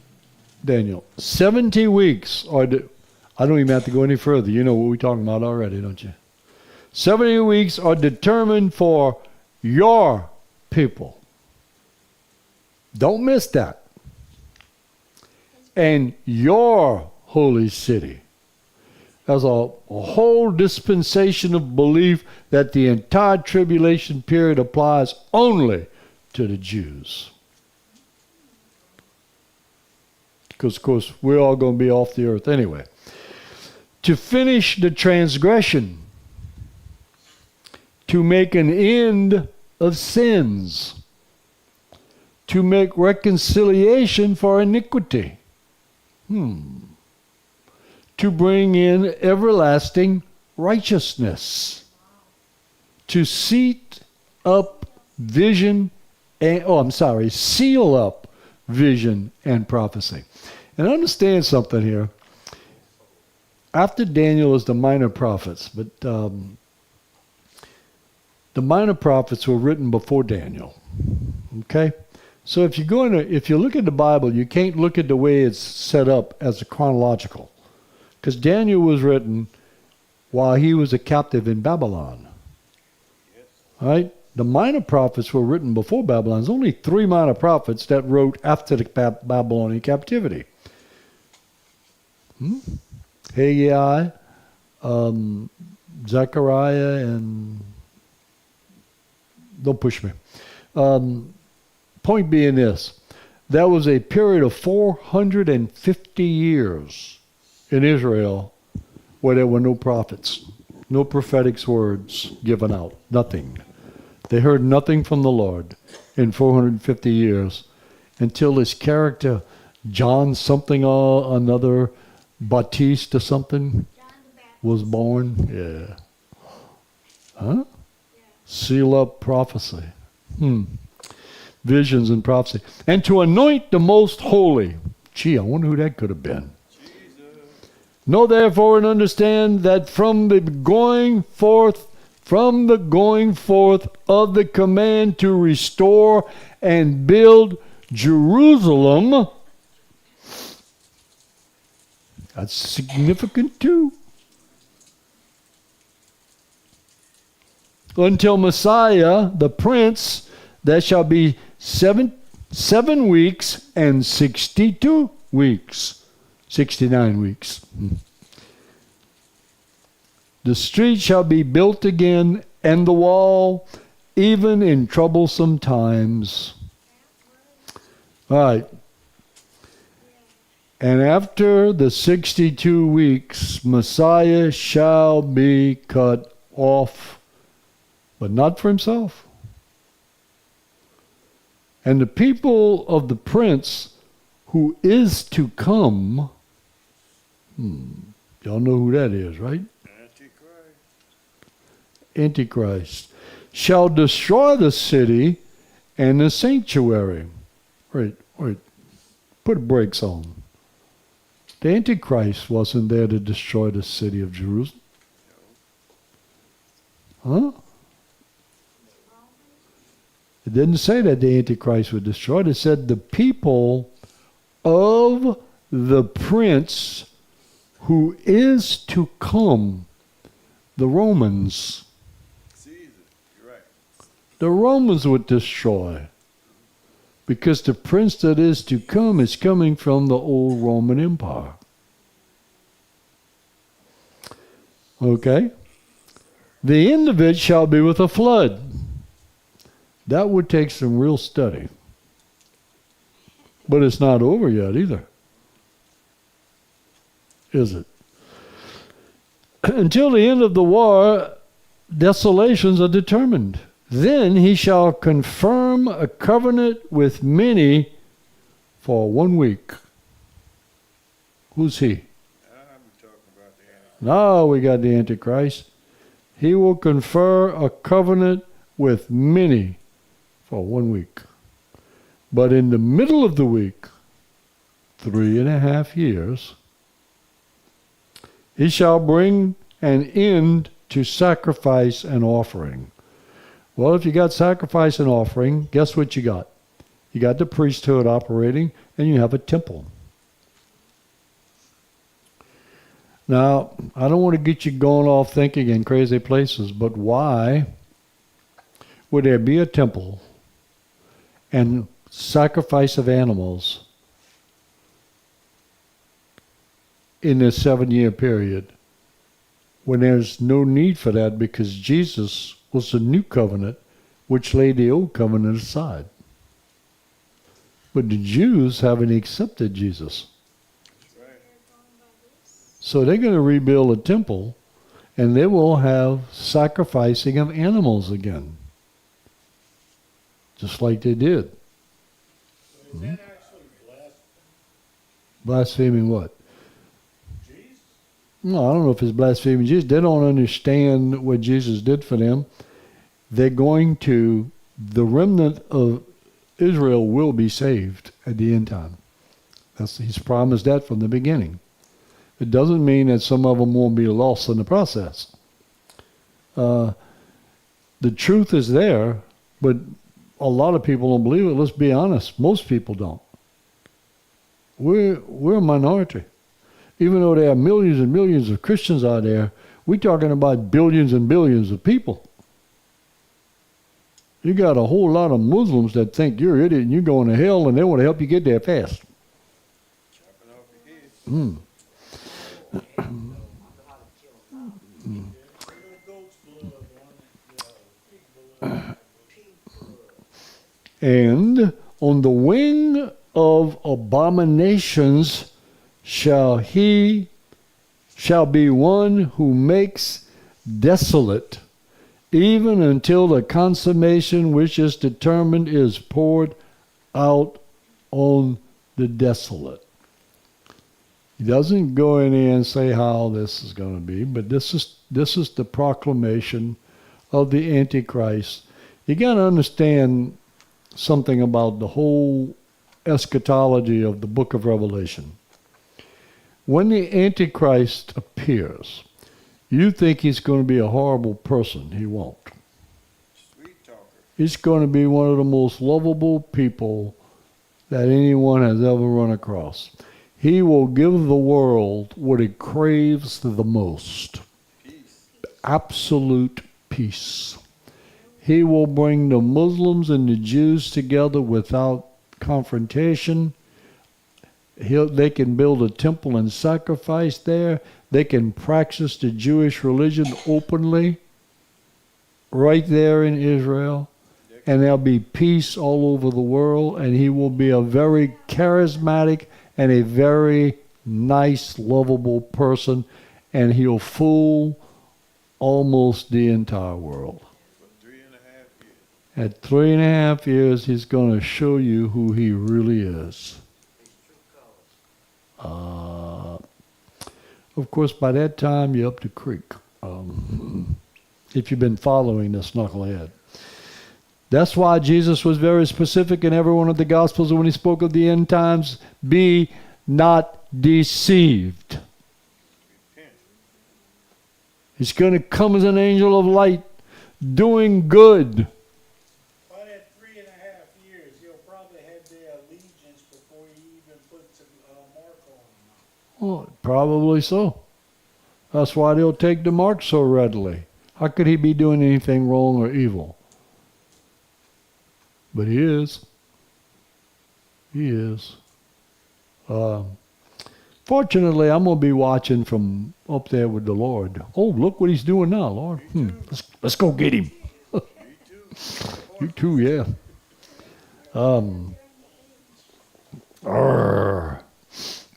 Daniel. 70 weeks are I don't even have to go any further. You know what we're talking about already, don't you? 70 weeks are determined for your people. Don't miss that. And your holy city. There's a whole dispensation of belief that the entire tribulation period applies only to the Jews. Because, of course, we're all going to be off the earth anyway. To finish the transgression, to make an end of sins, to make reconciliation for iniquity, to bring in everlasting righteousness, to seat up vision and, seal up vision and prophecy. And understand something here. After Daniel is the minor prophets, but the minor prophets were written before Daniel. Okay? So if you look at the Bible, you can't look at the way it's set up as a chronological. Because Daniel was written while he was a captive in Babylon. Right? The minor prophets were written before Babylon. There's only 3 minor prophets that wrote after the Babylonian captivity. Haggai, Zechariah, and don't push me. Point being this, there was a period of 450 years in Israel where there were no prophets, no prophetic words given out, nothing. They heard nothing from the Lord in 450 years until this character, John something or another, Baptiste or something, was born. Yeah. Huh? Seal up prophecy. Visions and prophecy. And to anoint the most holy. Gee, I wonder who that could have been. Know therefore and understand that from the going forth of the command to restore and build Jerusalem, that's significant too. Until Messiah, the Prince, there shall be 7 weeks and 62 weeks. 69 weeks. The street shall be built again, and the wall, even in troublesome times. All right. And after the 62 weeks, Messiah shall be cut off, but not for himself. And the people of the Prince who is to come, y'all know who that is, right? Antichrist, shall destroy the city and the sanctuary. Wait, put brakes on. The Antichrist wasn't there to destroy the city of Jerusalem. Huh? It didn't say that the Antichrist would destroy it. It said the people of the Prince who is to come, the Romans. You're right. The Romans would destroy. Because the prince that is to come is coming from the old Roman Empire. Okay? The end of it shall be with a flood. That would take some real study. But it's not over yet either. Is it? Until the end of the war, desolations are determined. Then he shall confirm a covenant with many for 1 week. Who's he? I'm talking about the Antichrist. Now we got the Antichrist. He will confer a covenant with many for 1 week. But in the middle of the week, 3.5 years, he shall bring an end to sacrifice and offering. Well, if you got sacrifice and offering, guess what you got? You got the priesthood operating, and you have a temple. Now, I don't want to get you going off thinking in crazy places, but why would there be a temple and sacrifice of animals in this 7-year period when there's no need for that, because Jesus was the new covenant which laid the old covenant aside? But the Jews haven't accepted Jesus. So they're going to rebuild a temple, and they will have sacrificing of animals again. Just like they did. So is that actually blasphemy? Blaspheming what? Jesus? no, I don't know if it's blaspheming Jesus. They don't understand what Jesus did for them. They're going to, the remnant of Israel will be saved at the end time. He's promised that from the beginning. It doesn't mean that some of them won't be lost in the process. The truth is there, but a lot of people don't believe it. Let's be honest. Most people don't. We're a minority. Even though there are millions and millions of Christians out there, we're talking about billions and billions of people. You got a whole lot of Muslims that think you're an idiot and you're going to hell, and they want to help you get there fast. Chopping off your head. Mm. And on the wing of abominations shall be one who makes desolate, even until the consummation which is determined is poured out on the desolate. He doesn't go in there and say how this is going to be, but this is the proclamation of the Antichrist. You got to understand something about the whole eschatology of the book of Revelation. When the Antichrist appears, you think he's going to be a horrible person. He won't. Sweet talker. He's going to be one of the most lovable people that anyone has ever run across. He will give the world what it craves the most. Peace. Absolute peace. He will bring the Muslims and the Jews together without confrontation. They can build a temple and sacrifice there. They can practice the Jewish religion openly right there in Israel. And there'll be peace all over the world. And he will be a very charismatic and a very nice, lovable person. And he'll fool almost the entire world. For 3.5 years. At 3.5 years, he's going to show you who he really is. Of course, by that time, you're up the creek. If you've been following this knucklehead. That's why Jesus was very specific in every one of the Gospels when he spoke of the end times. Be not deceived. Repent. He's going to come as an angel of light, doing good. By that 3.5 years, he'll probably have their allegiance before he even puts a mark on them. Well, probably so. That's why they'll take the mark so readily. How could he be doing anything wrong or evil? But he is. He is. Fortunately, I'm going to be watching from up there with the Lord. Oh, look what he's doing now, Lord. Let's go get him. Me too. You too, yeah.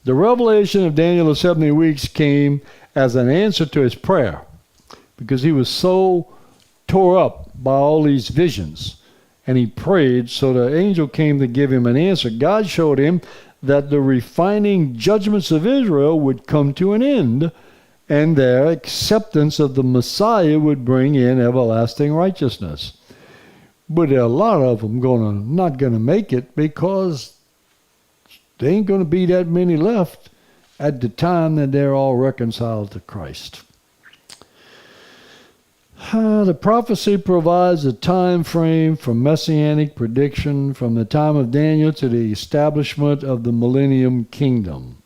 The revelation of Daniel of 70 weeks came as an answer to his prayer because he was so tore up by all these visions. And he prayed, so the angel came to give him an answer. God showed him that the refining judgments of Israel would come to an end, and their acceptance of the Messiah would bring in everlasting righteousness. But there are a lot of them not going to make it because there ain't going to be that many left at the time that they're all reconciled to Christ. The prophecy provides a time frame for messianic prediction from the time of Daniel to the establishment of the millennium kingdom.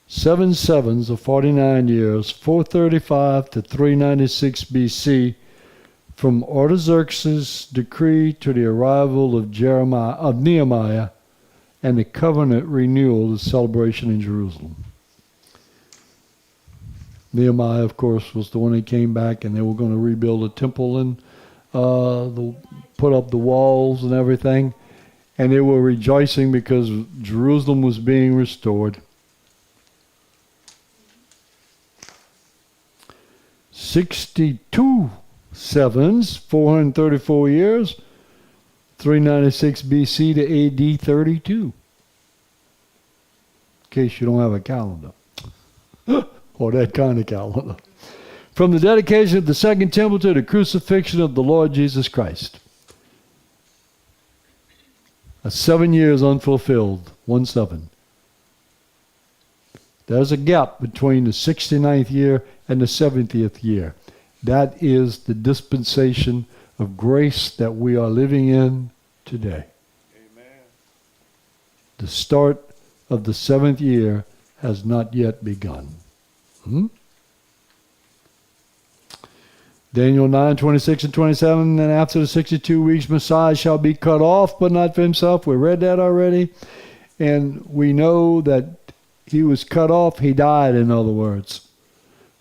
7 sevens of 49 years, 435 to 396 BC, from Artaxerxes' decree to the arrival of Nehemiah and the covenant renewal, the celebration in Jerusalem. Nehemiah, of course, was the one that came back, and they were going to rebuild the temple and put up the walls and everything. And they were rejoicing because Jerusalem was being restored. 62 sevens, 434 years, 396 BC to AD 32. In case you don't have a calendar. or that kind of calendar. From the dedication of the second temple to the crucifixion of the Lord Jesus Christ. 7 years unfulfilled, 1/7. There's a gap between the 69th year and the 70th year. That is the dispensation of grace that we are living in today. Amen. The start of the 7th year has not yet begun. Daniel 9, 26 and 27, and after the 62 weeks, Messiah shall be cut off, but not for himself. We read that already. And we know that he was cut off. He died, in other words.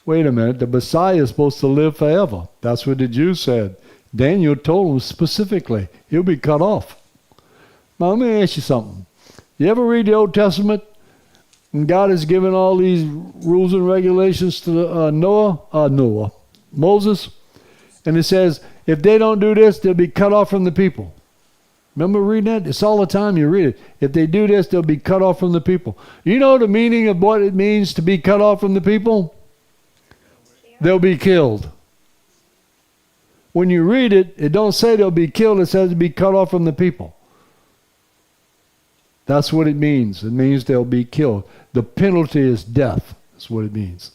Wait a minute. The Messiah is supposed to live forever. That's what the Jews said. Daniel told them specifically, he'll be cut off. Now, let me ask you something. You ever read the Old Testament? And God has given all these rules and regulations to Moses. And it says, if they don't do this, they'll be cut off from the people. Remember reading that? It's all the time you read it. If they do this, they'll be cut off from the people. You know the meaning of what it means to be cut off from the people? They'll be killed. When you read it, it don't say they'll be killed. It says to be cut off from the people. That's what it means. It means they'll be killed. The penalty is death. That's what it means.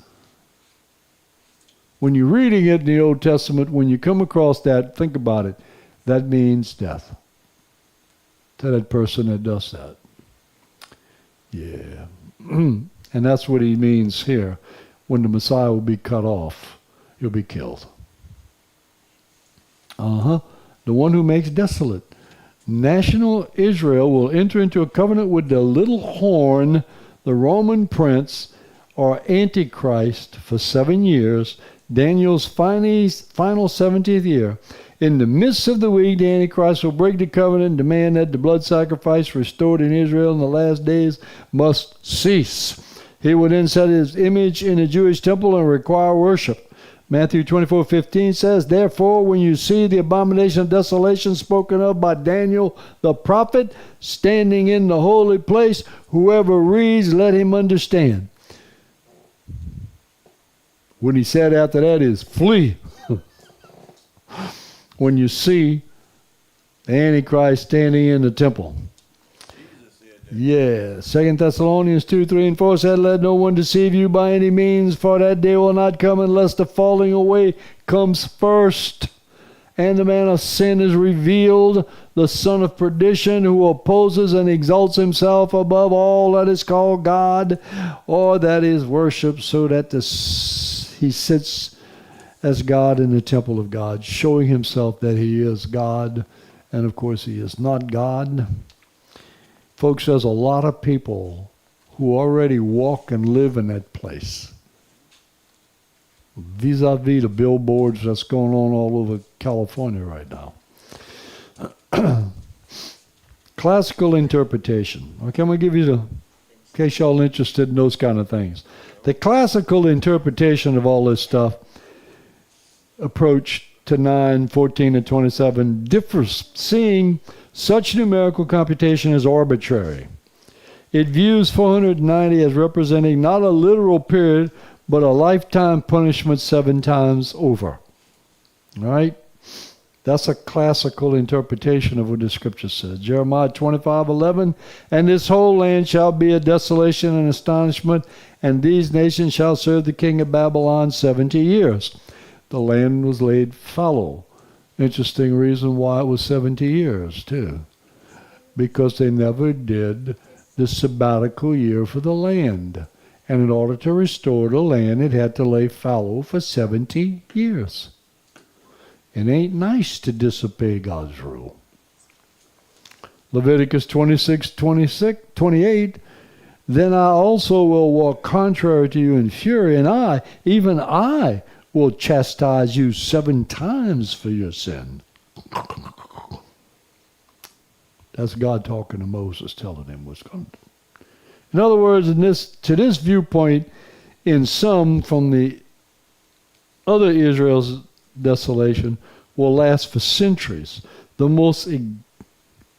When you're reading it in the Old Testament, when you come across that, think about it. That means death to that person that does that. Yeah. And that's what he means here. When the Messiah will be cut off, he'll be killed. The one who makes desolate. National Israel will enter into a covenant with the little horn, the Roman prince, or Antichrist, for 7 years, Daniel's final 70th year. In the midst of the week, the Antichrist will break the covenant and demand that the blood sacrifice restored in Israel in the last days must cease. He will then set his image in the Jewish temple and require worship. Matthew 24:15 says, therefore, when you see the abomination of desolation spoken of by Daniel the prophet standing in the holy place, whoever reads, let him understand. What he said after that is, flee. When you see the Antichrist standing in the temple. Yeah. 2 Thessalonians 2, 3, and 4 said, let no one deceive you by any means, for that day will not come unless the falling away comes first, and the man of sin is revealed, the son of perdition, who opposes and exalts himself above all that is called God, or that is worshipped, so that he sits as God in the temple of God, showing himself that he is God, and of course he is not God. Folks, there's a lot of people who already walk and live in that place. Vis-a-vis the billboards that's going on all over California right now. Classical interpretation. Okay, I'm going to give you in case y'all interested in those kind of things. The classical interpretation of all this stuff, approach to 9, 14, and 27, differs, seeing such numerical computation as arbitrary. It views 490 as representing not a literal period, but a lifetime punishment 7 times over. All right? That's a classical interpretation of what the scripture says. Jeremiah 25:11, and this whole land shall be a desolation and astonishment, and these nations shall serve the king of Babylon 70 years. The land was laid fallow. Interesting reason why it was 70 years, too. Because they never did the sabbatical year for the land. And in order to restore the land, it had to lay fallow for 70 years. It ain't nice to disobey God's rule. Leviticus 26:28, then I also will walk contrary to you in fury, and I, even I, will chastise you 7 times for your sin. That's God talking to Moses, telling him what's going to do. In other words, to this viewpoint, in some from the other Israel's desolation will last for centuries. The most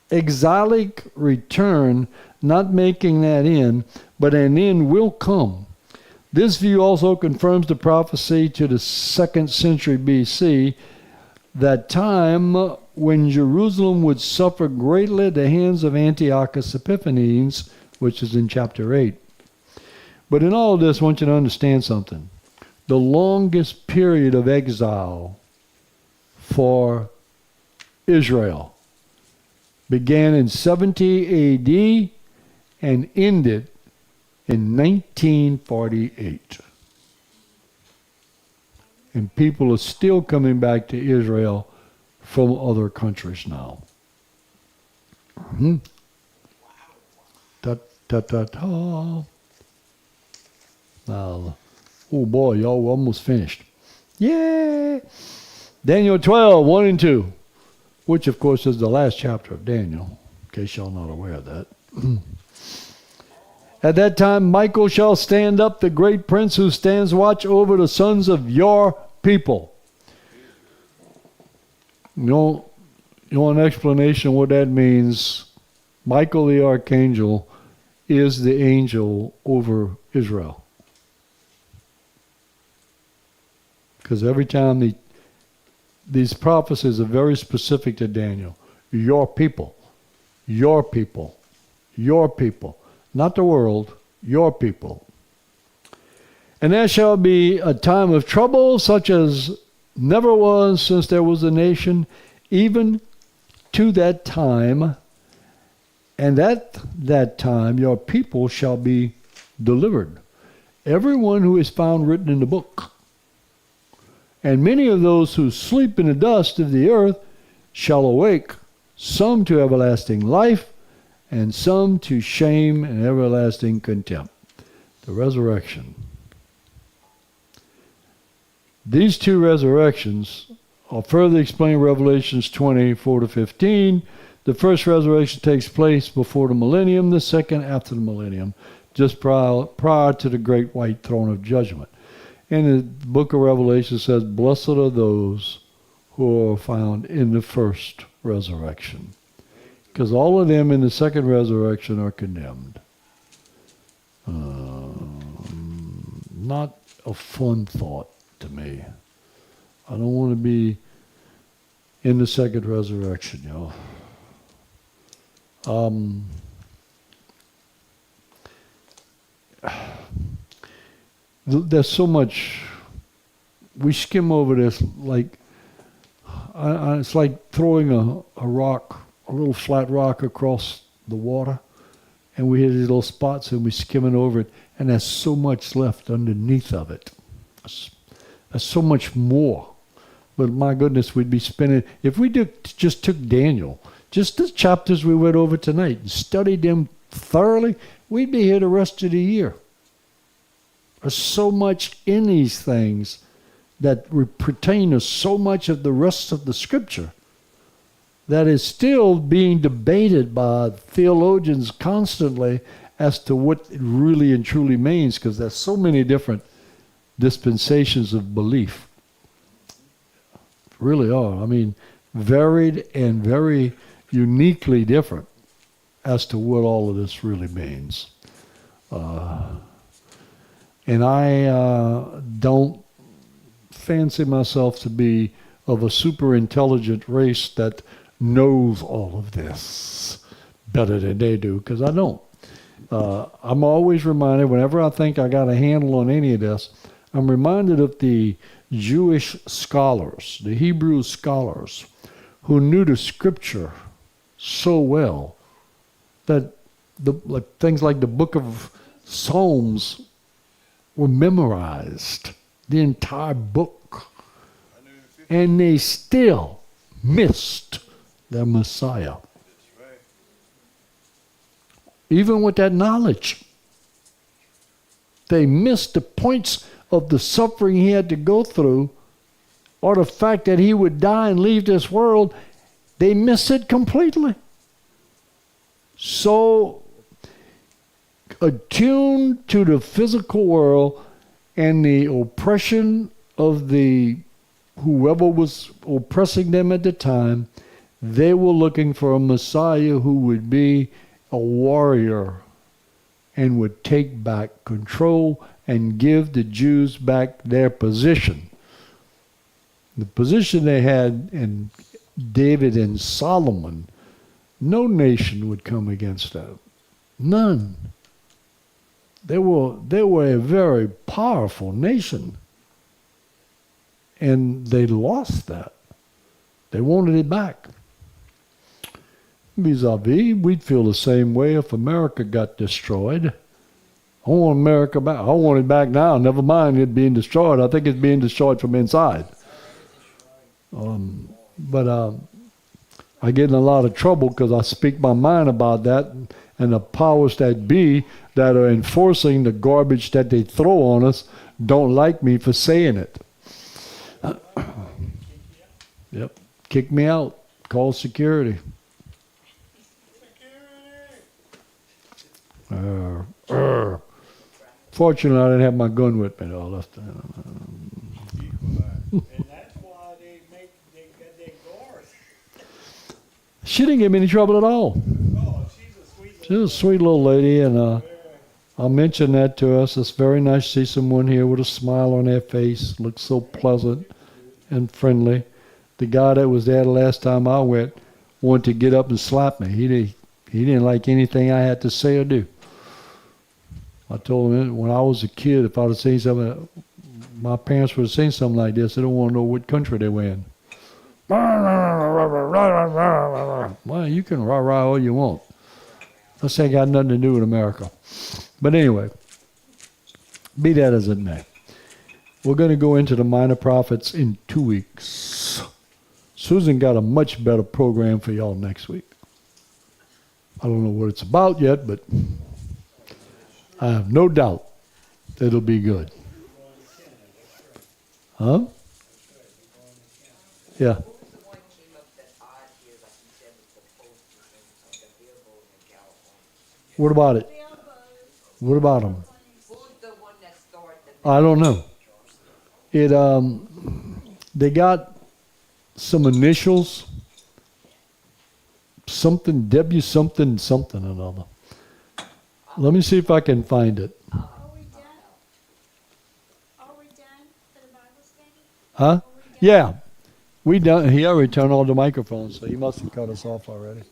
exilic return, not making that end, but an end will come. This view also confirms the prophecy to the 2nd century BC, that time when Jerusalem would suffer greatly at the hands of Antiochus Epiphanes, which is in chapter 8. But in all of this, I want you to understand something. The longest period of exile for Israel began in 70 AD and ended in 1948. And people are still coming back to Israel from other countries now. Ta ta ta ta. Now, oh boy, y'all, we're almost finished. Yay! Daniel 12, 1 and 2, which of course is the last chapter of Daniel, in case y'all not aware of that. At that time, Michael shall stand up, the great prince who stands watch over the sons of your people. You want an explanation of what that means? Michael the archangel is the angel over Israel. Because every time these prophecies are very specific to Daniel. Your people, your people, your people. Not the world, your people. And there shall be a time of trouble such as never was since there was a nation, even to that time. And at that time your people shall be delivered. Everyone who is found written in the book. And many of those who sleep in the dust of the earth shall awake, some to everlasting life, and some to shame and everlasting contempt. The resurrection. These two resurrections are further explained in Revelations 20:4 to 15. The first resurrection takes place before the millennium, the second after the millennium, just prior to the great white throne of judgment. And the book of Revelation says, blessed are those who are found in the first resurrection. Because all of them in the second resurrection are condemned. Not a fun thought to me. I don't want to be in the second resurrection, y'all. There's so much, we skim over this like, it's like throwing a rock, a little flat rock across the water, and we hit these little spots and we skimming over it, and there's so much left underneath of it. There's so much more. But my goodness, we'd be spending, if we just took Daniel, just the chapters we went over tonight, and studied them thoroughly, we'd be here the rest of the year. There's so much in these things that pertain to so much of the rest of the scripture that is still being debated by theologians constantly as to what it really and truly means, because there's so many different dispensations of belief. Really are. I mean, varied and very uniquely different as to what all of this really means. And I don't fancy myself to be of a super intelligent race that knows all of this better than they do, because I don't. I'm always reminded, whenever I think I got a handle on any of this, I'm reminded of the Jewish scholars, the Hebrew scholars, who knew the scripture so well that things like the book of Psalms were memorized, the entire book, and they still missed their Messiah. That's right. Even with that knowledge, they missed the points of the suffering he had to go through, or the fact that he would die and leave this world. They miss it completely. So attuned to the physical world and the oppression of whoever was oppressing them at the time, they were looking for a Messiah who would be a warrior and would take back control and give the Jews back their position. The position they had in David and Solomon, no nation would come against that. None. They were a very powerful nation. And they lost that. They wanted it back. Vis-a-vis, we'd feel the same way if America got destroyed. I want America back. I want it back now. Never mind it being destroyed. I think it's being destroyed from inside. But I get in a lot of trouble because I speak my mind about that, and the powers that be that are enforcing the garbage that they throw on us don't like me for saying it. Yep. Kick me out. Call security. Fortunately, I didn't have my gun with me though. And that's why they got their guards. She didn't give me any trouble at all. Oh, she's a sweet She's a sweet little lady, and I'll mention that to us. It's very nice to see someone here with a smile on their face. Looks so pleasant and friendly. The guy that was there the last time I went wanted to get up and slap me. He didn't like anything I had to say or do. I told him when I was a kid, if I'd have seen something, my parents would have seen something like this. They don't want to know what country they were in. Well, you can rah-rah all you want. This ain't got nothing to do with America. But anyway, be that as it may. We're going to go into the minor prophets in 2 weeks. Susan got a much better program for y'all next week. I don't know what it's about yet, but I have no doubt that it'll be good. Huh? Yeah. Who's the one came up that odd here, like you said, with the posters and the billboard in California? What about it? What about them? Who's the one that started I don't know. It they got some initials, something W something something another. Let me see if I can find it. Are we done? Are we done for the Bible study? Huh? Yeah. We done. He already turned on the microphone, so he must have cut us off already.